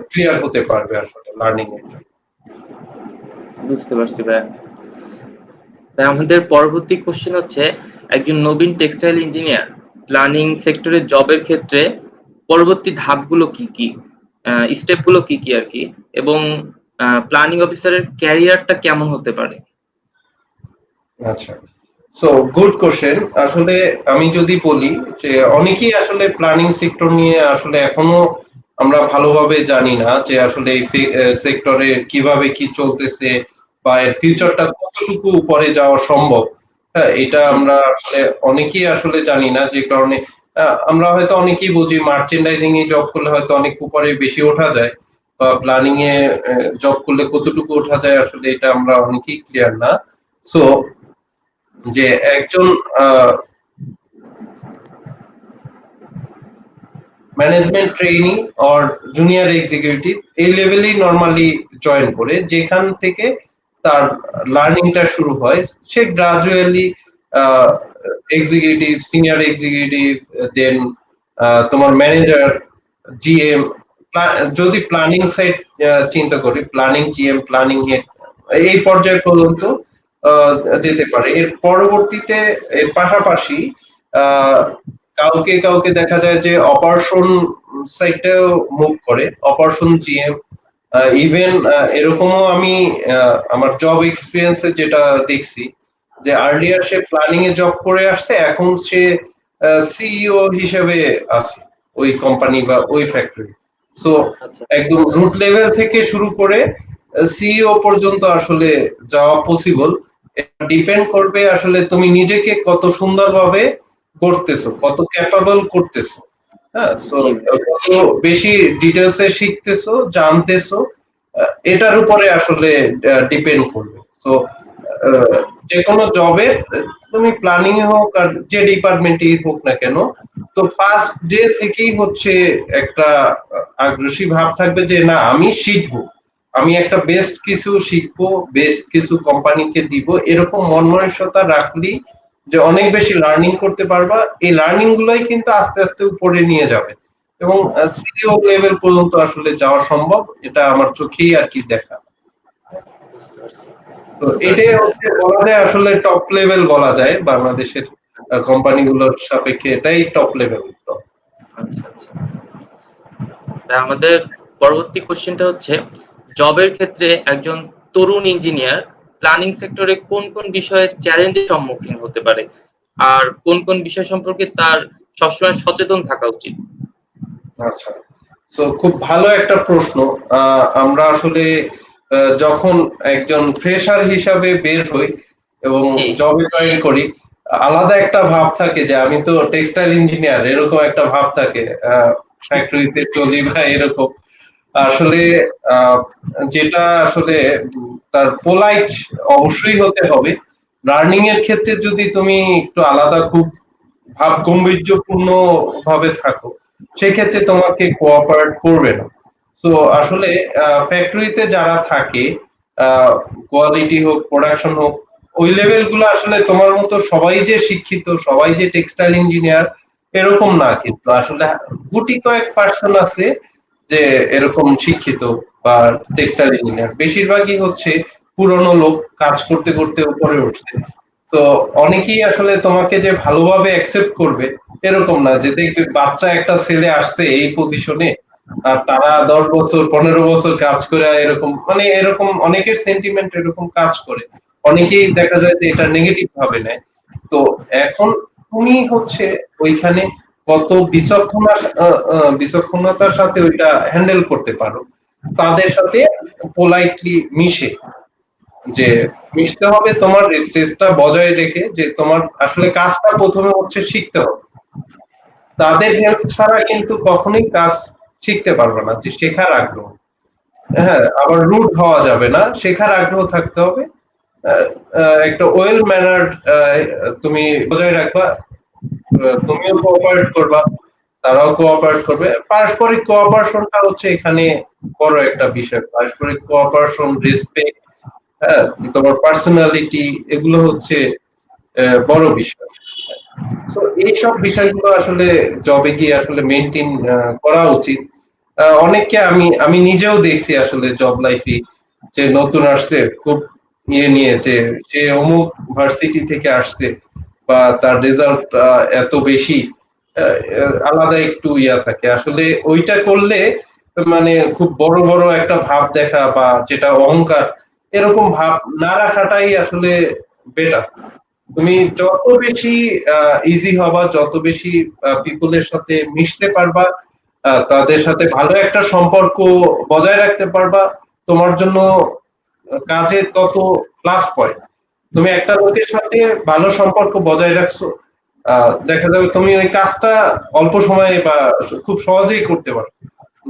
ক্লিয়ার হতে পারবে আসলে লার্নিং এর জন্য। বুঝতে পারছি ভাইয়া। তাই আমাদের পরবর্তী কোশ্চেন হচ্ছে, একজন নবীন টেক্সটাইল ইঞ্জিনিয়ার প্ল্যানিং সেক্টরে জবের ক্ষেত্রে পরবর্তী ধাপগুলো কি কি, স্টেপগুলো কি কি আর কি, এবং প্ল্যানিং অফিসারের ক্যারিয়ারটা কেমন হতে পারে? আচ্ছা, সো গুড কোশ্চেন। আসলে আমি যদি বলি যে অনেকেই আসলে প্ল্যানিং সেক্টর নিয়ে আসলে এখনো আমরা ভালোভাবে জানি না যে আসলে এই সেক্টরে কিভাবে কি চলতেছে বা এর ফিউচারটা কতটুকু উপরে যাওয়া সম্ভব। হ্যাঁ, এটা জি। আমরা আসলে অনেকেই আসলে জানি না, যে কারণে আমরা হয়তো অনেকেই বুঝি মার্চেন্ডাইজিং এ জব করলে হয়তো অনেক উপরে বেশি ওঠা যায়, বা প্ল্যানিং এ জব করলে কতটুকু ওঠা যায় আসলে এটা আমরা অনেকেই ক্লিয়ার না। সো যে একজন management trainee or junior executive এই লেভেলেই নরমালি জয়েন করে, যেখান থেকে তার লার্নিংটা শুরু হয়। সে গ্রাজুয়ালি এক্সিকিউটিভ, সিনিয়র এক্সিকিউটিভ, দেন তোমার ম্যানেজার, জিএম, যদি প্ল্যানিং সাইড চিন্তা করি, প্ল্যানিং জিএম, প্ল্যানিং হেড এই পর্যায় পর্যন্ত আহ, যেতে পারে। এর পরবর্তীতে এর পাশাপাশি আহ, কাউকে কাউকে দেখা যায় যে অপারেশন সাইডটাও মুভ করে, অপারেশন জিএম। ইভেন এরকমও আমি আমার জব এক্সপিরিয়েন্সে যেটা দেখছি, যে আর্লিয়ার সে প্ল্যানিং এ জব করে আসছে, এখন সে সিইও হিসেবে আছে ওই কোম্পানি বা ওই ফ্যাক্টরি। সো আচ্ছা একদম রুট লেভেল থেকে শুরু করে সিইও পর্যন্ত আসলে যাওয়া পসিবল। ডিপেন্ড করবে আসলে তুমি নিজেকে কত সুন্দরভাবে করতেছো, কত ক্যাপাবল করতেছো। হ্যাঁ, সো জি কত বেশি ডিটেলসে শিখতেছো, জানতেছো, এটার উপরে আসলে ডিপেন্ড করবে। সো যে কোনো জবে তুমি প্ল্যানিং হোক আর যে ডিপার্টমেন্টেই হোক না কেন, তো ফার্স্ট ডে থেকেই হচ্ছে একটা আগ্রহী ভাব থাকবে যে না আমি শিখবো, আমি একটা বেস্ট কিছু শিখবো, বেস্ট কিছু কোম্পানিকে দিব, এরকম মন মানসিকতা রাখলেই যে অনেক বেশি লার্নিং করতে পারবা। এই লার্নিং গুলোই কিন্তু আস্তে আস্তে উপরে নিয়ে যাবে এবং সিইও লেভেল পর্যন্ত আসলে যাওয়া সম্ভব, এটা আমার চোখেই আর কি দেখা। বুঝতে পারছি তো বুঝতে এটাই পারছি ভাইয়া। হচ্ছে বলা যায় আসলে টপ লেভেল বলা যায় বাংলাদেশের কোম্পানিগুলোর সাপেক্ষে, এটাই টপ লেভেল। আচ্ছা আচ্ছা। তাই আমাদের পরবর্তী কোশ্চেনটা হচ্ছে, জবের ক্ষেত্রে একজন তরুণ ইঞ্জিনিয়ার প্ল্যানিং সেক্টরে কোন কোন বিষয়ে চ্যালেঞ্জের সম্মুখীন হতে পারে, আর কোন কোন বিষয় সম্পর্কে তার সবসময় সচেতন থাকা উচিত? আচ্ছা, তো খুব ভালো একটা প্রশ্ন। আমরা আসলে যখন একজন ফ্রেশার হিসাবে বের হই এবং জি জবে জয়েন করি, আলাদা একটা ভাব থাকে যে আমি তো টেক্সটাইল ইঞ্জিনিয়ার, এরকম একটা ভাব থাকে, ফ্যাক্টরিতে চলি বা এরকম। আসলে আহ, যেটা আসলে তার পোলাইট অবশ্যই হতে হবে। লার্নিং এর ক্ষেত্রে যদি তুমি একটু আলাদা, খুব ভাব গাম্ভীর্যপূর্ণ ভাবে থাকো, সেক্ষেত্রে তোমাকে কোঅপারেট করবে না। তো আসলে ফ্যাক্টরিতে যারা থাকে, কোয়ালিটি হোক, প্রোডাকশন হোক, ওই লেভেল গুলো আসলে তোমার মতো সবাই যে শিক্ষিত, সবাই যে টেক্সটাইল ইঞ্জিনিয়ার এরকম না, কিন্তু আসলে গুটি কয়েক পার্সন আছে যে এরকম শিক্ষিত বা টেক্সটাইল ইঞ্জিনিয়ার। বেশিরভাগই হচ্ছে পুরনো লোক, কাজ করতে করতে উপরে উঠছে। তো অনেকেই আসলে তোমাকে যে ভালোভাবে অ্যাকসেপ্ট করবে এরকম না, যে দেখবে বাচ্চা একটা ছেলে আসছে এই পজিশনে, আর তারা 10 বছর 15 বছর কাজ করে এরকম, মানে এরকম অনেকের সেন্টিমেন্ট এরকম কাজ করে, অনেকেই দেখা যায় যে এটা নেগেটিভ ভাবে নেয়। তো এখন তুমি হচ্ছে ওইখানে কত বিচক্ষণতার সাথে ওইটা হ্যান্ডেল করতে পারো, তাদের সাথে পোলাইটলি মিশে, যে মিশতে হবে তোমার স্টেজটা বজায় রেখে, যে তোমার আসলে কাজটা প্রথমে হচ্ছে শিখতে হবে। তাদের হেল্প ছাড়া কিন্তু কখনোই কাজ শিখতে পারবে না, যে শেখার আগ্রহ। হ্যাঁ, আবার রুট হওয়া যাবে না, শেখার আগ্রহ থাকতে হবে। একটা ওয়েল ম্যানার্ড তুমি বজায় রাখবা, তুমিও কোঅপারেট করবা, তারাও কোঅপারেট করবে। পারস্পরিক কোঅপারেশনটা হচ্ছে এখানে বড় একটা বিষয়। পারস্পরিক কোঅপারেশন, রেসপেক্ট, হ্যাঁ, তোমার পার্সোনালিটি, এগুলো হচ্ছে বড় বিষয়। তো এইসব বিষয়গুলো আসলে জবে গিয়ে আসলে মেনটেন করা উচিত। অনেককে আমি আমি নিজেও দেখছি আসলে জব লাইফে, যে নতুন আসছে খুব ইয়ে নিয়ে, যে সে অমুক ভার্সিটি থেকে আসছে বা তার রেজাল্ট এত বেশি, আলাদা একটু ইয়া থাকে আসলে। ওইটা করলে মানে খুব বড় বড় একটা ভাব দেখা, বা যেটা অহংকার, এরকম ভাব না রাখাটাই আসলে বেটার। তুমি যত বেশি ইজি হবা, যত বেশি পিপলের সাথে মিশতে পারবা, তাদের সাথে ভালো একটা সম্পর্ক বজায় রাখতে পারবা, তোমার জন্য কাজে তত প্লাস পয়েন্ট। তুমি একটা লোকের সাথে ভালো সম্পর্ক বজায় রাখছো, দেখা যাবে তুমি ওই কাজটা অল্প সময়ে বা খুব সহজেই করতে পারো।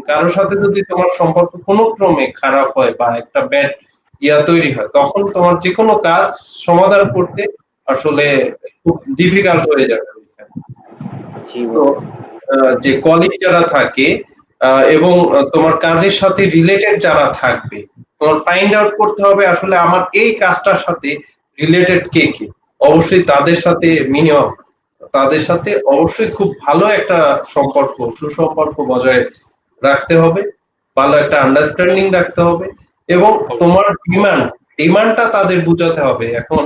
কারোর সাথে যদি তোমার সম্পর্ক কোনো ক্রমে খারাপ হয় বা একটা ব্যাড তৈরি হয়, তখন তোমার যে কোনো কাজ সমাধান করতে আসলে খুব ডিফিকাল্ট হয়ে যাবে। জি তো বন্ধু। যে কলিগ যারা থাকে এবং তোমার কাজের সাথে রিলেটেড যারা থাকবে, তোমার ফাইন্ড আউট করতে হবে আসলে আমার এই কাজটার সাথে রিলেটেড কে কে। অবশ্যই তাদের সাথে অবশ্যই খুব ভালো একটা সুসম্পর্ক বজায় রাখতে হবে, ভালো একটা আন্ডারস্ট্যান্ডিং রাখতে হবে এবং তোমার ডিমান্ডটা তাদের বুঝাতে হবে। এখন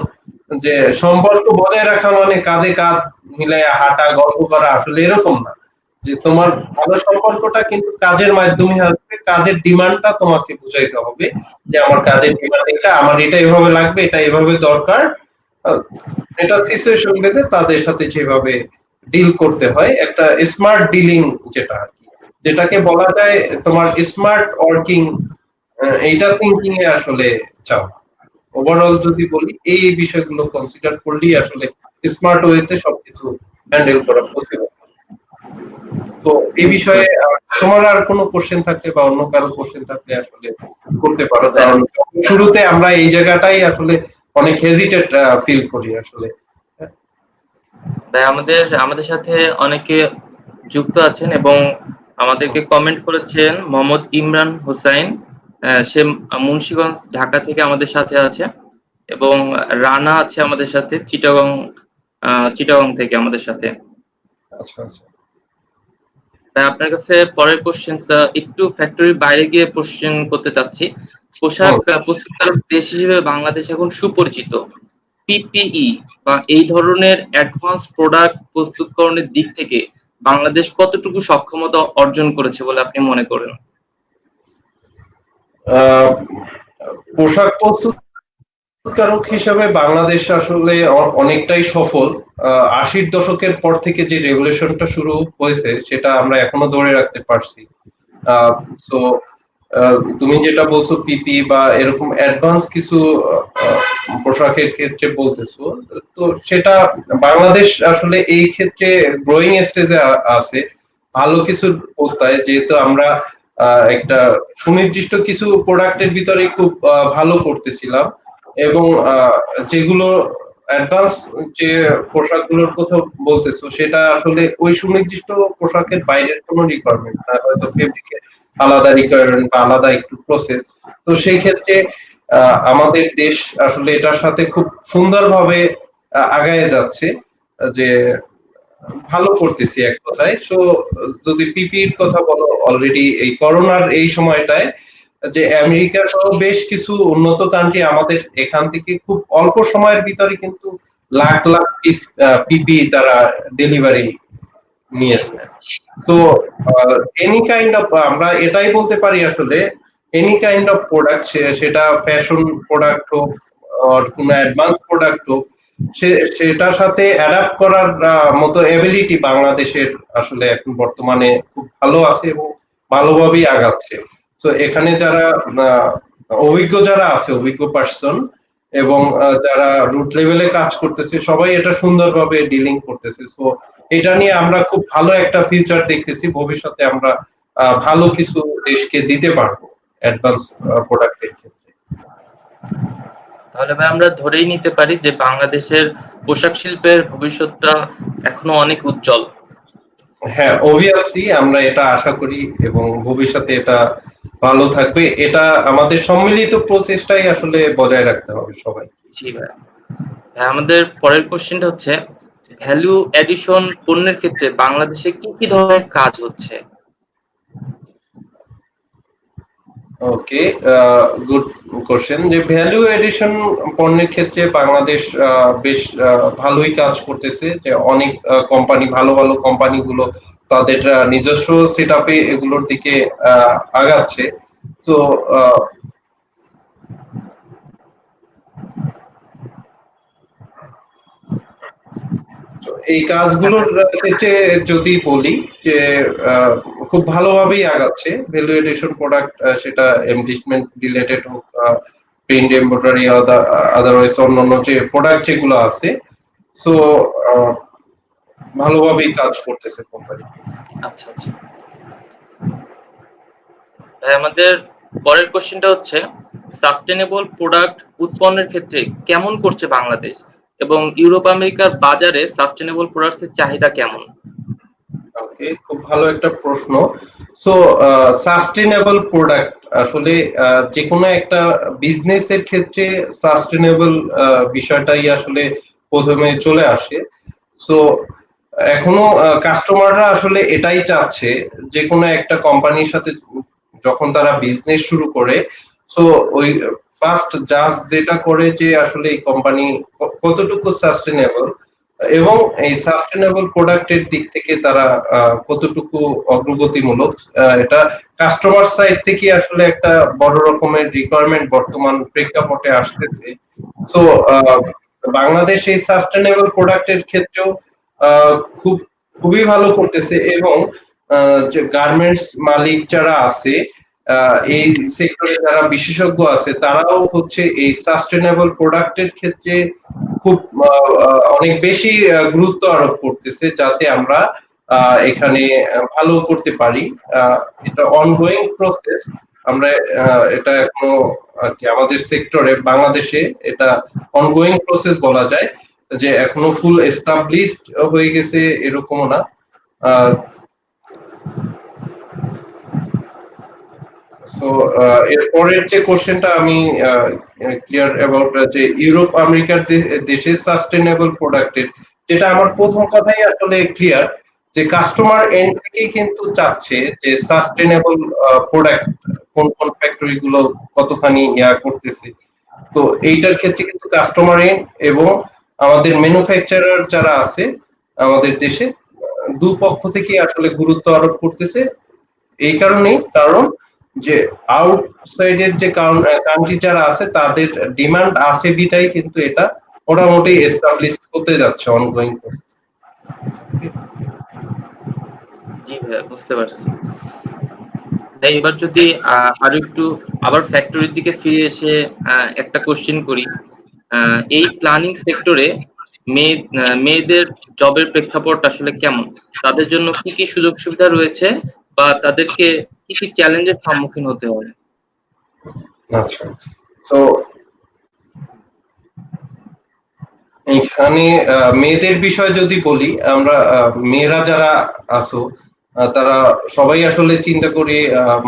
যে সম্পর্ক বজায় রাখা মানে কাঁধে কাঁধ মিলাইয়া হাঁটা, গল্প করা, আসলে এরকম না। যে তোমার ভালো সম্পর্কটা কিন্তু কাজের মাধ্যমে আসবে, কাজের ডিমান্ডটা তোমাকে বুঝাইতে হবে যে আমার কাজের ডিমান্ড এটা, আমার এটা এভাবে লাগবে, এটা এভাবে দরকার। আহ, এটা সিচুয়েশন ভেদে তাদের সাথে যেভাবে ডিল করতে হয়, একটা স্মার্ট ডিলিং যেটা আর কি, যেটাকে বলা যায় তোমার স্মার্ট ওয়ার্কিং, এইটা থিঙ্কিং এ আসলে চাও। ওভারঅল যদি বলি এই বিষয়গুলো কনসিডার করলেই আসলে স্মার্ট ওয়েতে সবকিছু হ্যান্ডেল করা পসিবল। তো এই বিষয়ে তোমার আর কোনো কোশ্চেন থাকলে বা অন্য কারো কোশ্চেন থাকলে আসলে করতে পারো, কারণ শুরুতে আমরা এই জায়গাটাই আসলে অনেক হেজিটেট ফিল করি আসলে। তাই আমাদের আমাদের সাথে অনেকে যুক্ত আছেন এবং আমাদেরকে কমেন্ট করেছেন মোহাম্মদ ইমরান হোসাইন। সে মুন্সিগঞ্জ ঢাকা থেকে আমাদের সাথে আছে এবং রানা আছে আমাদের সাথে চিটাগং থেকে আমাদের সাথে। আচ্ছা আচ্ছা। তাই আপনার কাছে পরের কোশ্চেন একটু ফ্যাক্টরির বাইরে গিয়ে কোশ্চেন করতে চাচ্ছি। পোশাক প্রস্তুতকারক দেশ হিসেবে বাংলাদেশ এখন সুপরিচিত। পিপিই বা এই ধরনের অ্যাডভান্স প্রোডাক্ট প্রস্তুতকরণের দিক থেকে বাংলাদেশ কতটুকু সক্ষমতা অর্জন করেছে বলে আপনি মনে করেন? আহ, পোশাক প্রস্তুতকারক হিসাবে বাংলাদেশ আসলে অনেকটাই সফল। 80-র দশকের পর থেকে যে রেগুলেশনটা শুরু হয়েছে সেটা আমরা এখনো ধরে রাখতে পারছি। সো তুমি যেটা বলছো পিপি বা এরকম অ্যাডভান্স কিছু পোশাকের ক্ষেত্রে বলতেছো, তো সেটা বাংলাদেশ আসলে এই ক্ষেত্রে গ্রোয়িং স্টেজে আছে। ভালো কিছু কোথায়, যেহেতু আমরা একটা সুনির্দিষ্ট কিছু প্রোডাক্টের ভিতরে খুব ভালো করতেছিলাম এবং যেগুলো অ্যাডভান্স যে পোশাকগুলোর কথা বলতেছো সেটা আসলে ওই সুনির্দিষ্ট পোশাকের বাইরের কোনো রিকোয়ারমেন্ট না, হয়তো ফেব্রিকের আলাদা রিকোয়ারমেন্ট বা আলাদা একটু প্রসেস। তো সেই ক্ষেত্রে আমাদের দেশ আসলে এটার সাথে খুব সুন্দরভাবে আগায় যাচ্ছে, যে ভালো করতেছি এক কথায়। সো যদি পিপির কথা বলো, অলরেডি এই করোনার এই সময়টায় যে আমেরিকা সহ বেশ কিছু উন্নত কান্ট্রি আমাদের এখান থেকে খুব অল্প সময়ের ভিতরে কিন্তু লাখ লাখ পিস পিপি তারা ডেলিভারি নিয়েছে। সো এনি কাইন্ড অফ, আমরা এটাই বলতে পারি আসলে এনি কাইন্ড অফ প্রোডাক্ট, সেটা ফ্যাশন প্রোডাক্ট হোক আর কোন অ্যাডভান্স প্রোডাক্ট হোক, সেটার সাথে অ্যাডাপ্ট করার মতো এবিলিটি বাংলাদেশের আসলে এখন বর্তমানে খুব ভালো আছে এবং ভালোভাবেই আগাচ্ছে। তো এখানে যারা অভিজ্ঞ পার্সন এবং যারা রুট লেভেলে কাজ করতেছে, সবাই এটা সুন্দরভাবে ডিলিং করতেছে। সো এটা নিয়ে আমরা খুব ভালো একটা ফিউচার দেখতেছি। ভবিষ্যতে আমরা ভালো কিছু দেশকে দিতে পারবো অ্যাডভান্স প্রোডাক্টের ক্ষেত্রে। তাহলে ভাই আমরা ধরেই নিতে পারি যে বাংলাদেশের পোশাক শিল্পের ভবিষ্যৎটা এখনো অনেক উজ্জ্বল। হ্যাঁ, অবভিয়াসলি আমরা এটা আশা করি এবং ভবিষ্যতে এটা ভালো থাকবে। এটা আমাদের সম্মিলিত প্রচেষ্টাই আসলে বজায় রাখতে হবে সবাই। জি ভাই। আমাদের পরের কোশ্চেনটা হচ্ছে ভ্যালু এডিশন পণ্যের ক্ষেত্রে বাংলাদেশে কি কি ধরনের কাজ হচ্ছে? ওকে, গুড কোশ্চেন। যে ভ্যালু এডিশন পণ্যের ক্ষেত্রে বাংলাদেশ বেশ ভালোই কাজ করতেছে, যে অনেক কোম্পানি, ভালো ভালো কোম্পানিগুলো তাদের নিজস্ব সেটআপে এগুলোর দিকে আগাচ্ছে। তো এই কাজগুলোর ক্ষেত্রে যদি বলি যে খুব ভালোভাবেই আগাচ্ছে ভ্যালু এডিশন প্রোডাক্ট, সেটা এমপ্লিশমেন্ট রিলেটেড হোক, প্রিন্ট এমব্রয়ডারি, আদারওয়াইজ অন্যান্য যে প্রোডাক্ট যেগুলো আছে। সো ভালোভাবেই কাজ করতেছে কোম্পানি। আচ্ছা আচ্ছা। ভাই আমাদের পরের কোশ্চেনটা হচ্ছে সাস্টেনেবল প্রোডাক্ট উৎপন্নের ক্ষেত্রে কেমন করছে বাংলাদেশ এবং ইউরোপ আমেরিকার বাজারে সাস্টেনেবল প্রোডাক্টস এর চাহিদা কেমন? ওকে, খুব ভালো একটা প্রশ্ন। সো সাস্টেনেবল প্রোডাক্ট আসলে যে কোনো একটা বিজনেস এর ক্ষেত্রে সাস্টেনেবল বিষয়টাই আসলে প্রথমে চলে আসে। সো এখনো কাস্টমাররা আসলে এটাই চাচ্ছে, যে কোনো একটা কোম্পানির সাথে যখন তারা বিজনেস শুরু করে, সো ওই ফার্স্ট জাজ যেটা করে যে আসলে এই কোম্পানি কতটুকু সাস্টেনেবল, এবং এই সাস্টেনেবল প্রোডাক্টের দিক থেকে তারা কতটুকু অগ্রগতিমূলক, এটা কাস্টমার সাইড থেকে আসলে একটা বড় রকমের রিকোয়ারমেন্ট বর্তমান প্রেক্ষাপটে আসতেছে। সো বাংলাদেশ এই সাস্টেনেবল প্রোডাক্টের ক্ষেত্রেও আহ, খুব খুবই ভালো করতেছে, এবং যে গার্মেন্টস মালিক যারা আছে, এই সেক্টরে যারা বিশেষজ্ঞ আছে, তারাও হচ্ছে এই সাস্টেনেবল প্রোডাক্টের ক্ষেত্রে খুব অনেক বেশি গুরুত্ব আরোপ করতেছে, যাতে আমরা এখানে ভালো করতে পারি। এটা অনগোয়িং প্রসেস। আমরা এটা এখনো আর কি আমাদের সেক্টরে বাংলাদেশে এটা অনগোয়িং প্রসেস বলা যায়, যে এখনো ফুল এস্টাবলিশড হয়ে গেছে এরকমও না। সো এরপরের যে কোশ্চেনটা আমি ক্লিয়ার অ্যাবাউট যে ইউরোপ আমেরিকার দেশের সাস্টেনেবল প্রোডাক্টের, যেটা আমার প্রথম কথাই আসলে ক্লিয়ার, যে কাস্টমার এন্ড থেকেই কিন্তু চাচ্ছে যে সাস্টেনেবল প্রোডাক্ট কোন কোন ফ্যাক্টরি গুলো কতখানি করতেছে। তো এইটার ক্ষেত্রে কিন্তু কাস্টমার এন্ড এবং আমাদের ম্যানুফ্যাকচারার যারা আছে আমাদের দেশে, দুপক্ষ থেকে আসলে গুরুত্ব আরোপ করতেছে। এই কারণেই, কারণ যে আউটসাইডের যে কান্ট্রি যারা আছে তাদের ডিমান্ড আছে বিধায় কিন্তু এটা মোটামুটি এস্টাবলিশ হতে যাচ্ছে অনগোয়িং প্রসেস। জি ভাইয়া, বুঝতে পারছি। তাই এবার যদি আরো একটু আবার ফ্যাক্টরির দিকে ফিরে এসে একটা কোশ্চেন করি। এই প্ল্যানিং সেক্টরে মেয়েদের জবের প্রেক্ষাপট আসলে কেমন? তাদের জন্য কি কি সুযোগ সুবিধা রয়েছে বা তাদেরকে কি কি চ্যালেঞ্জের সম্মুখীন হতে হয়? আচ্ছা, তো এখানে মেয়েদের বিষয় যদি বলি, আমরা মেয়েরা যারা আছো, তারা সবাই আসলে চিন্তা করি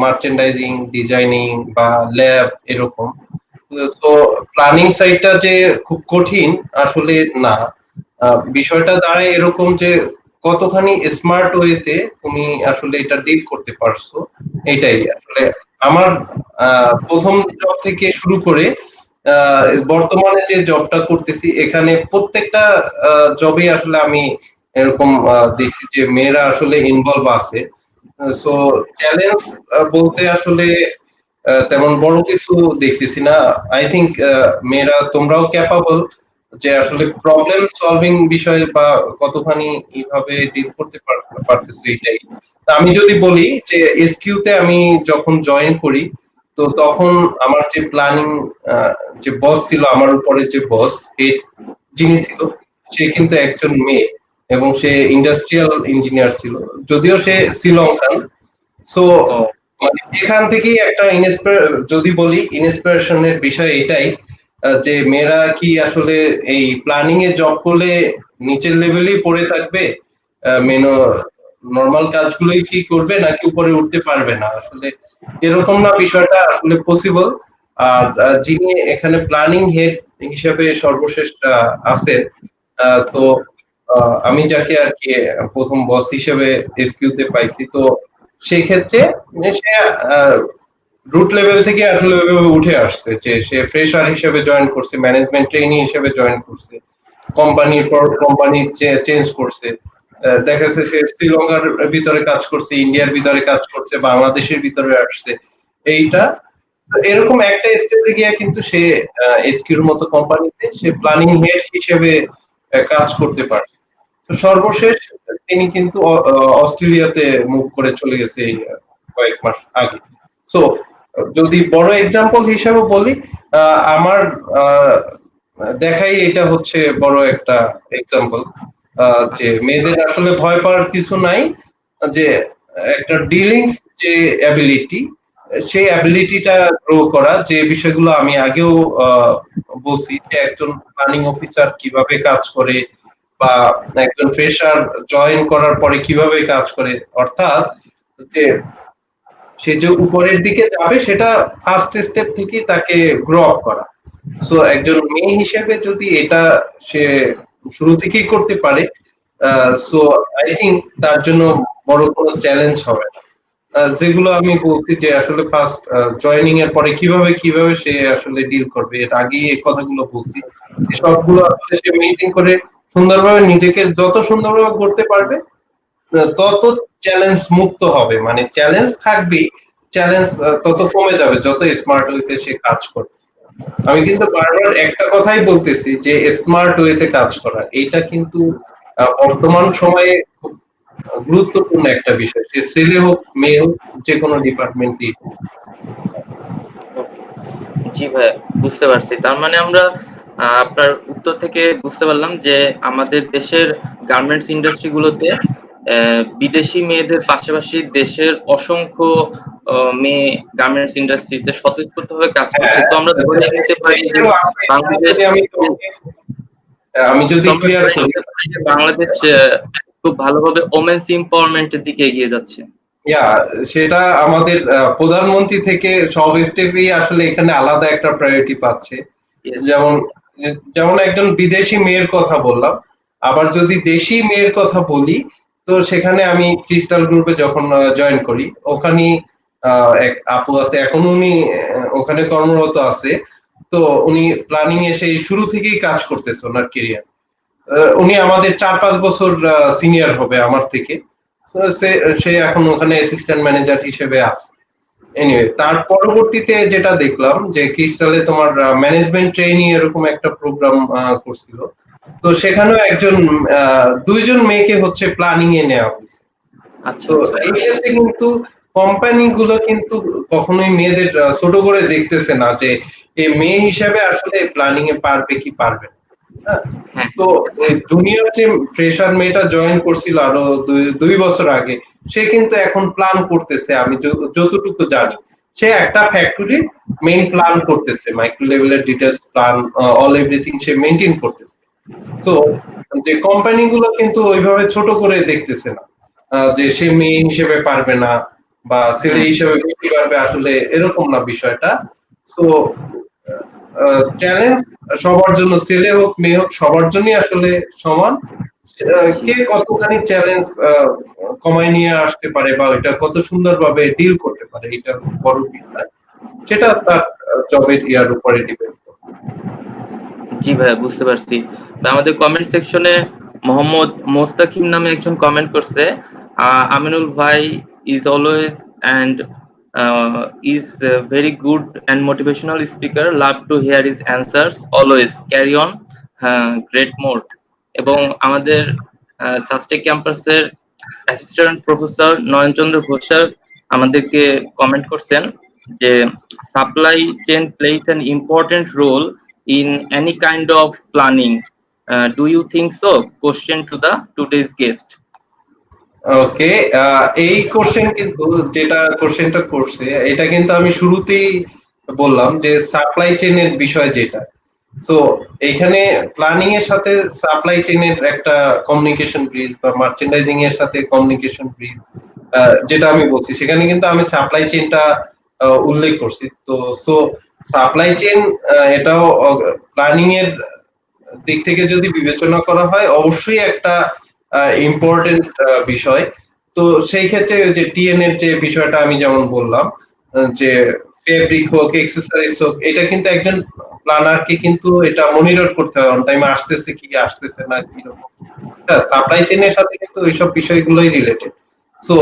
মার্চেন্ডাইজিং, ডিজাইনিং বা ল্যাব এরকম। তো প্ল্যানিং সাইডটা যে খুব কঠিন আসলে না। বিষয়টা দাঁড়ায় এরকম যে কতখানি স্মার্ট ওয়েতে তুমি আসলে এটা ডিল করতে পারছো, এটাই আসলে আমার প্রথম জব থেকে শুরু করে আহ, বর্তমানে যে জবটা করতেছি, এখানে প্রত্যেকটা জবে আসলে আমি এরকম দেখছি যে মেয়েরা আসলে ইনভলভ আছে। সো চ্যালেঞ্জ বলতে আসলে তেমন বড় কিছু দেখতেছি না। আই থিংক মেয়েরা তোমরাও ক্যাপাবল যে আসলে প্রবলেম সলভিং বিষয় বা কতখানি এইভাবে ডিল করতে পারতেছো, এটাই। তা আমি যদি বলি যে এসকিউ তে আমি যখন জয়েন করি, তো তখন আমার যে প্ল্যানিং যে বস ছিল, আমার উপরে যে বস হেড যিনি ছিল, সে কিন্তু একজন মেয়ে, এবং সে ইন্ডাস্ট্রিয়াল ইঞ্জিনিয়ার ছিল, যদিও সে শ্রীলঙ্কান। সো ও মানে এখান থেকেই একটা যদি বলি ইন্সপিরেশনের বিষয় এটাই, যে মেয়েরা কি আসলে এই প্ল্যানিং এ জব করলে নিচের লেভেলেই পড়ে থাকবে, মেনো নর্মাল কাজগুলোই কি করবে, নাকি উপরে উঠতে পারবে না, আসলে এরকম না, বিষয়টা আসলে পসিবল। আর যিনি এখানে প্ল্যানিং হেড হিসেবে সর্বশেষ আছেন, তো আমি যাকে আর কি প্রথম বস হিসেবে এসকিউ তে পাইছি, তো সেই ক্ষেত্রে সে রুট লেভেল থেকে আসলে ওইভাবে উঠে আসছে, যে সে ফ্রেশার হিসেবে জয়েন করছে, ম্যানেজমেন্ট ট্রেইনি হিসেবে জয়েন করছে, কোম্পানির পর কোম্পানি চেঞ্জ করছে। দেখা যাচ্ছে সে শ্রীলঙ্কার ভিতরে কাজ করছে, ইন্ডিয়ার ভিতরে কাজ করছে, বাংলাদেশের ভিতরে আসছে। এইটা এরকম একটা স্টেজে গিয়ে কিন্তু সে এসকিউর মতো কোম্পানিতে সে প্ল্যানিং হেড হিসেবে কাজ করতে পারছে। তো সর্বশেষ তিনি কিন্তু অস্ট্রেলিয়াতে মুভ করে চলে গেছে এই কয়েক মাস আগে। সো যদি বড় এক্সাম্পল হিসেবে বলি, আমার দেখাই এটা হচ্ছে বড় একটা এক্সাম্পল। যে মেয়েদের আসলে ভয় পাওয়ার কিছু নাই, যে একটা ডিলিংস যে অ্যাবিলিটি, সেই অ্যাবিলিটিটা গ্রো করা, যে বিষয়গুলো আমি আগেও বলছি, যে একজন প্ল্যানিং অফিসার কিভাবে কাজ করে বা একজন ফ্রেশার জয়েন করার পরে কিভাবে কাজ করে, অর্থাৎ যে সে যে উপরের দিকে যাবে সেটা ফার্স্ট স্টেপ থেকে তাকে গ্রো আপ করা। সো একজন মেয়ে হিসেবে যদি এটা সে শুরু থেকেই করতে পারে, সো আই থিংক তার জন্য বড় কোনো চ্যালেঞ্জ হবে না। যেগুলো আমি বলছি যে আসলে ফার্স্ট জয়েনিং এর পরে কিভাবে কিভাবে সে আসলে ডিল করবে, এর আগেই এই কথাগুলো বলছি, যে সবগুলো আসলে সে মেইনটেইন করে সুন্দরভাবে নিজেকে যত সুন্দরভাবে করতে পারবে, তত চ্যালেঞ্জ মুক্ত হবে, মানে চ্যালেঞ্জ থাকবেই, চ্যালেঞ্জ তত কমে যাবে যত স্মার্ট ওয়েতে সে কাজ করবে। আমি কিন্তু বারবার একটা কথাই বলতেছি যে স্মার্ট ওয়েতে কাজ করা, এইটা কিন্তু বর্তমান সময়ে খুব গুরুত্বপূর্ণ একটা বিষয়, সে ছেলে হোক মেয়ে হোক, যে কোনো ডিপার্টমেন্টই। জি ভাই, বুঝতে পারছি। তার মানে আমরা আপনার উত্তর থেকে বুঝতে পারলাম যে আমাদের দেশের গার্মেন্টস ইন্ডাস্ট্রি গুলোতে বিদেশি মেয়েদের পাশাপাশি দেশের অসংখ্য মেয়ে গার্মেন্টস ইন্ডাস্ট্রিতে স্বতঃস্ফূর্তভাবে কাজ করছে। হ্যাঁ, তো আমরা ধরে নিতে পারি যে বাংলাদেশ আমি যদি তো আমরা ক্লিয়ার ধরে করি, নিতে পারি যে বাংলাদেশ খুব ভালোভাবে ওমেন্স এম্পাওয়ারমেন্টের দিকে এগিয়ে যাচ্ছে। ইয়া সেটা আমাদের প্রধানমন্ত্রী থেকে সব স্টেপেই আসলে এখানে আলাদা একটা প্রায়োরিটি পাচ্ছে। Yes. যেমন যেমন একজন বিদেশি মেয়ের কথা বললাম, আবার যদি দেশি মেয়ের কথা বলি, তো সেখানে আমি ক্রিস্টাল গ্রুপে যখন জয়েন করি, ওখানে এক আপু আছে, এখন উনি ওখানে কর্মরত আছে। তো উনি প্ল্যানিং এ সেই শুরু থেকেই কাজ করতেছে ওনার কেরিয়ার। উনি আমাদের 4-5 বছর সিনিয়র হবে আমার থেকে। So, সে এখন ওখানে অ্যাসিস্ট্যান্ট ম্যানেজার হিসেবে আছে। এনিওয়ে, তার পরবর্তীতে যেটা দেখলাম যে ক্রিস্টালে তোমার ম্যানেজমেন্ট ট্রেনিং এরকম একটা প্রোগ্রাম করছিল। তো সেখানেও দুইজন মেয়েকে হচ্ছে প্ল্যানিং এ নেওয়া হয়েছে। আচ্ছা তো আচ্ছা। এই ক্ষেত্রে কিন্তু কোম্পানি গুলো কিন্তু কখনোই মেয়েদের ছোট করে দেখতেছে না, যে এই মেয়ে হিসেবে আসলে প্ল্যানিং এ পারবে কি পারবে না। হ্যাঁ, হ্যাঁ। তো ওই জুনিয়র যে ফ্রেশার মেয়েটা জয়েন করছিল আরো 2 বছর আগে, সে কিন্তু এখন প্ল্যান করতেছে, আমি যতটুকু জানি সে একটা ফ্যাক্টরি মেইন প্ল্যান করতেছে, মাইক্রো লেভেলের ডিটেইলস প্ল্যান, অল এভরিথিং সে মেইনটেইন করতেছে। তো যে কোম্পানিগুলো কিন্তু ওইভাবে ছোট করে দেখতেছে না, যে সে মেয়ে হিসেবে পারবে না বা ছেলে হুম। হিসেবে বেশি পারবে, আসলে এরকম না বিষয়টা। তো চ্যালেঞ্জ সবার জন্য, ছেলে হোক মেয়ে হোক, সবার জন্যই আসলে সমান। কে কতখানি চ্যালেঞ্জ কমায় নিয়ে আসতে পারে বা এটা কত সুন্দরভাবে ডিল করতে পারে, এটা বড় বিষয়, সেটা তার জবের ইয়ার উপরে ডিপেন্ড করে। জি ভাইয়া, বুঝতে পারছি। তো আমাদের কমেন্ট সেকশনে মোহাম্মদ মোস্তাকিম নামে একজন কমেন্ট করছে, আমিনুল ভাই is always and is very good and motivational speaker, love to hear is answers, always carry on, great more. এবং আমাদের সাস্টেক ক্যাম্পাসের assistant professor Nayanchandra Ghosh sir আমাদেরকে কমেন্ট করছেন যে supply chain plays an important role in any kind of planning. Do you think so? Question to the today's guest. ওকে, এই question কিন্তু, যেটা কোশ্চেনটা করছে, এটা কিন্তু আমি শুরুতেই বললাম যে সাপ্লাই চেইনের বিষয় যেটা। সো এখানে প্ল্যানিং এর সাথে সাপ্লাই চেইনের একটা কমিউনিকেশন ব্রিজ বা মার্চেন্ডাইজিং এর সাথে কমিউনিকেশন ব্রিজ, যেটা আমি বলছি, সেখানে কিন্তু আমি সাপ্লাই চেইনটা উল্লেখ করছি। তো সো সাপ্লাই চেইন এটাও প্ল্যানিং এর দিক থেকে যদি বিবেচনা করা হয়, অবশ্যই একটা ইম্পর্টেন্ট বিষয়। তো সেই ক্ষেত্রে যে টিএন এর যে বিষয়টা আমি যেমন বললাম, যে ফেব্রিক হোক, এক্সেসরিজ হোক, এটা কিন্তু একজন প্ল্যানারকে কিন্তু এটা মনিটর করতে হয়, অন টাইমে আসতেছে কি আসতেছে না কিরকম। সাপ্লাই চেইনের সাথে কিন্তু ওইসব বিষয়গুলোই রিলেটেড। সো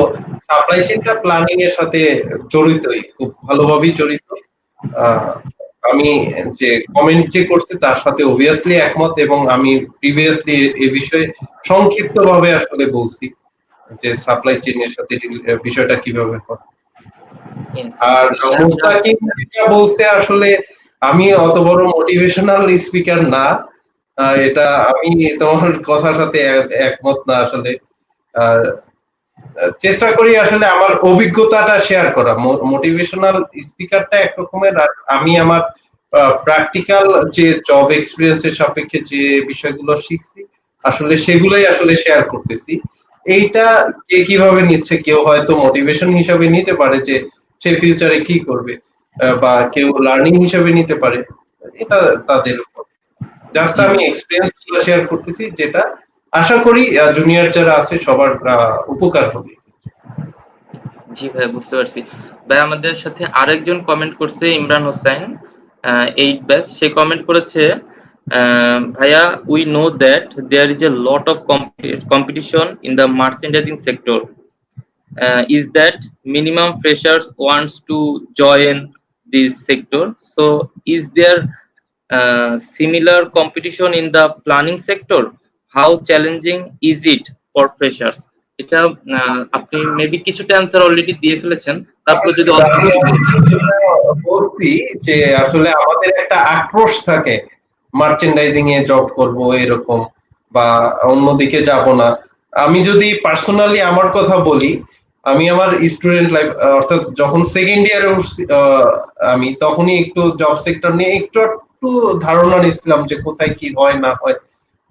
সাপ্লাই চেইনটা প্ল্যানিং এর সাথে জড়িতই, খুব ভালোভাবেই জড়িত। আহ, আমি যে কমেন্ট যে করছি তার সাথে অবভিয়াসলি একমত, এবং আমি প্রিভিয়াসলি এ বিষয়ে সংক্ষিপ্তভাবে আসলে বলছি যে সাপ্লাই চেইনের সাথে বিষয়টা কিভাবে হয়। Yes. আর মুস্তাকিম যেটা বলছে, আসলে আমি অত বড় মোটিভেশনাল স্পিকার না। এটা আমি তোমার কথার সাথে একমত না আসলে। আহ, চেষ্টা করি আসলে আমার অভিজ্ঞতাটা শেয়ার করা। মোটিভেশনাল স্পিকারটা একরকমের, আর আমি আমার প্র্যাকটিক্যাল যে জব এক্সপিরিয়েন্সের সাপেক্ষে যে বিষয়গুলো শিখছি আসলে সেগুলোই আসলে শেয়ার করতেছি। এইটা কে কিভাবে নিচ্ছে, কেউ হয়তো মোটিভেশন হিসাবে নিতে পারে যে সে ফিউচারে কি করবে, বা কেউ লার্নিং হিসাবে নিতে পারে, এটা তাদের উপর। জাস্ট জি আমি এক্সপেরিয়েন্স গুলো শেয়ার করতেছি, যেটা আশা করি জুনিয়র যারা আছে সবার উপকার হবে। জি ভাই, বুঝতে পারছি। ভাই আমাদের সাথে আরেকজন কমেন্ট করছে, ইমরান হোসেন 8 ব্যাচ। সে কমেন্ট করেছে, ভাইয়া, we know that there is a lot of competition in the merchandising sector. Is that minimum freshers wants to join this sector? So is there similar competition in the planning sector? How challenging is it for freshers? এটা আপনি maybe কিছুটা answer already দিয়ে ফেলেছেন, তারপর যদি অল্প আমি কিছু বলতেন। already যেটা বলছি যে আসলে আমাদের একটা আক্রোশ থাকে মার্চেন্ডাইজিং এ জব করব এরকম, বা অন্যদিকে যাব না। আমি যদি পার্সোনালি আমার কথা বলি, আমি আমার স্টুডেন্ট লাইফ অর্থাৎ যখন সেকেন্ড ইয়ারে উঠছি, আমি তখনই একটু জব সেক্টর নিয়ে একটু একটু ধারণা নিচ্ছিলাম যে কোথায় কি হয় না হয়।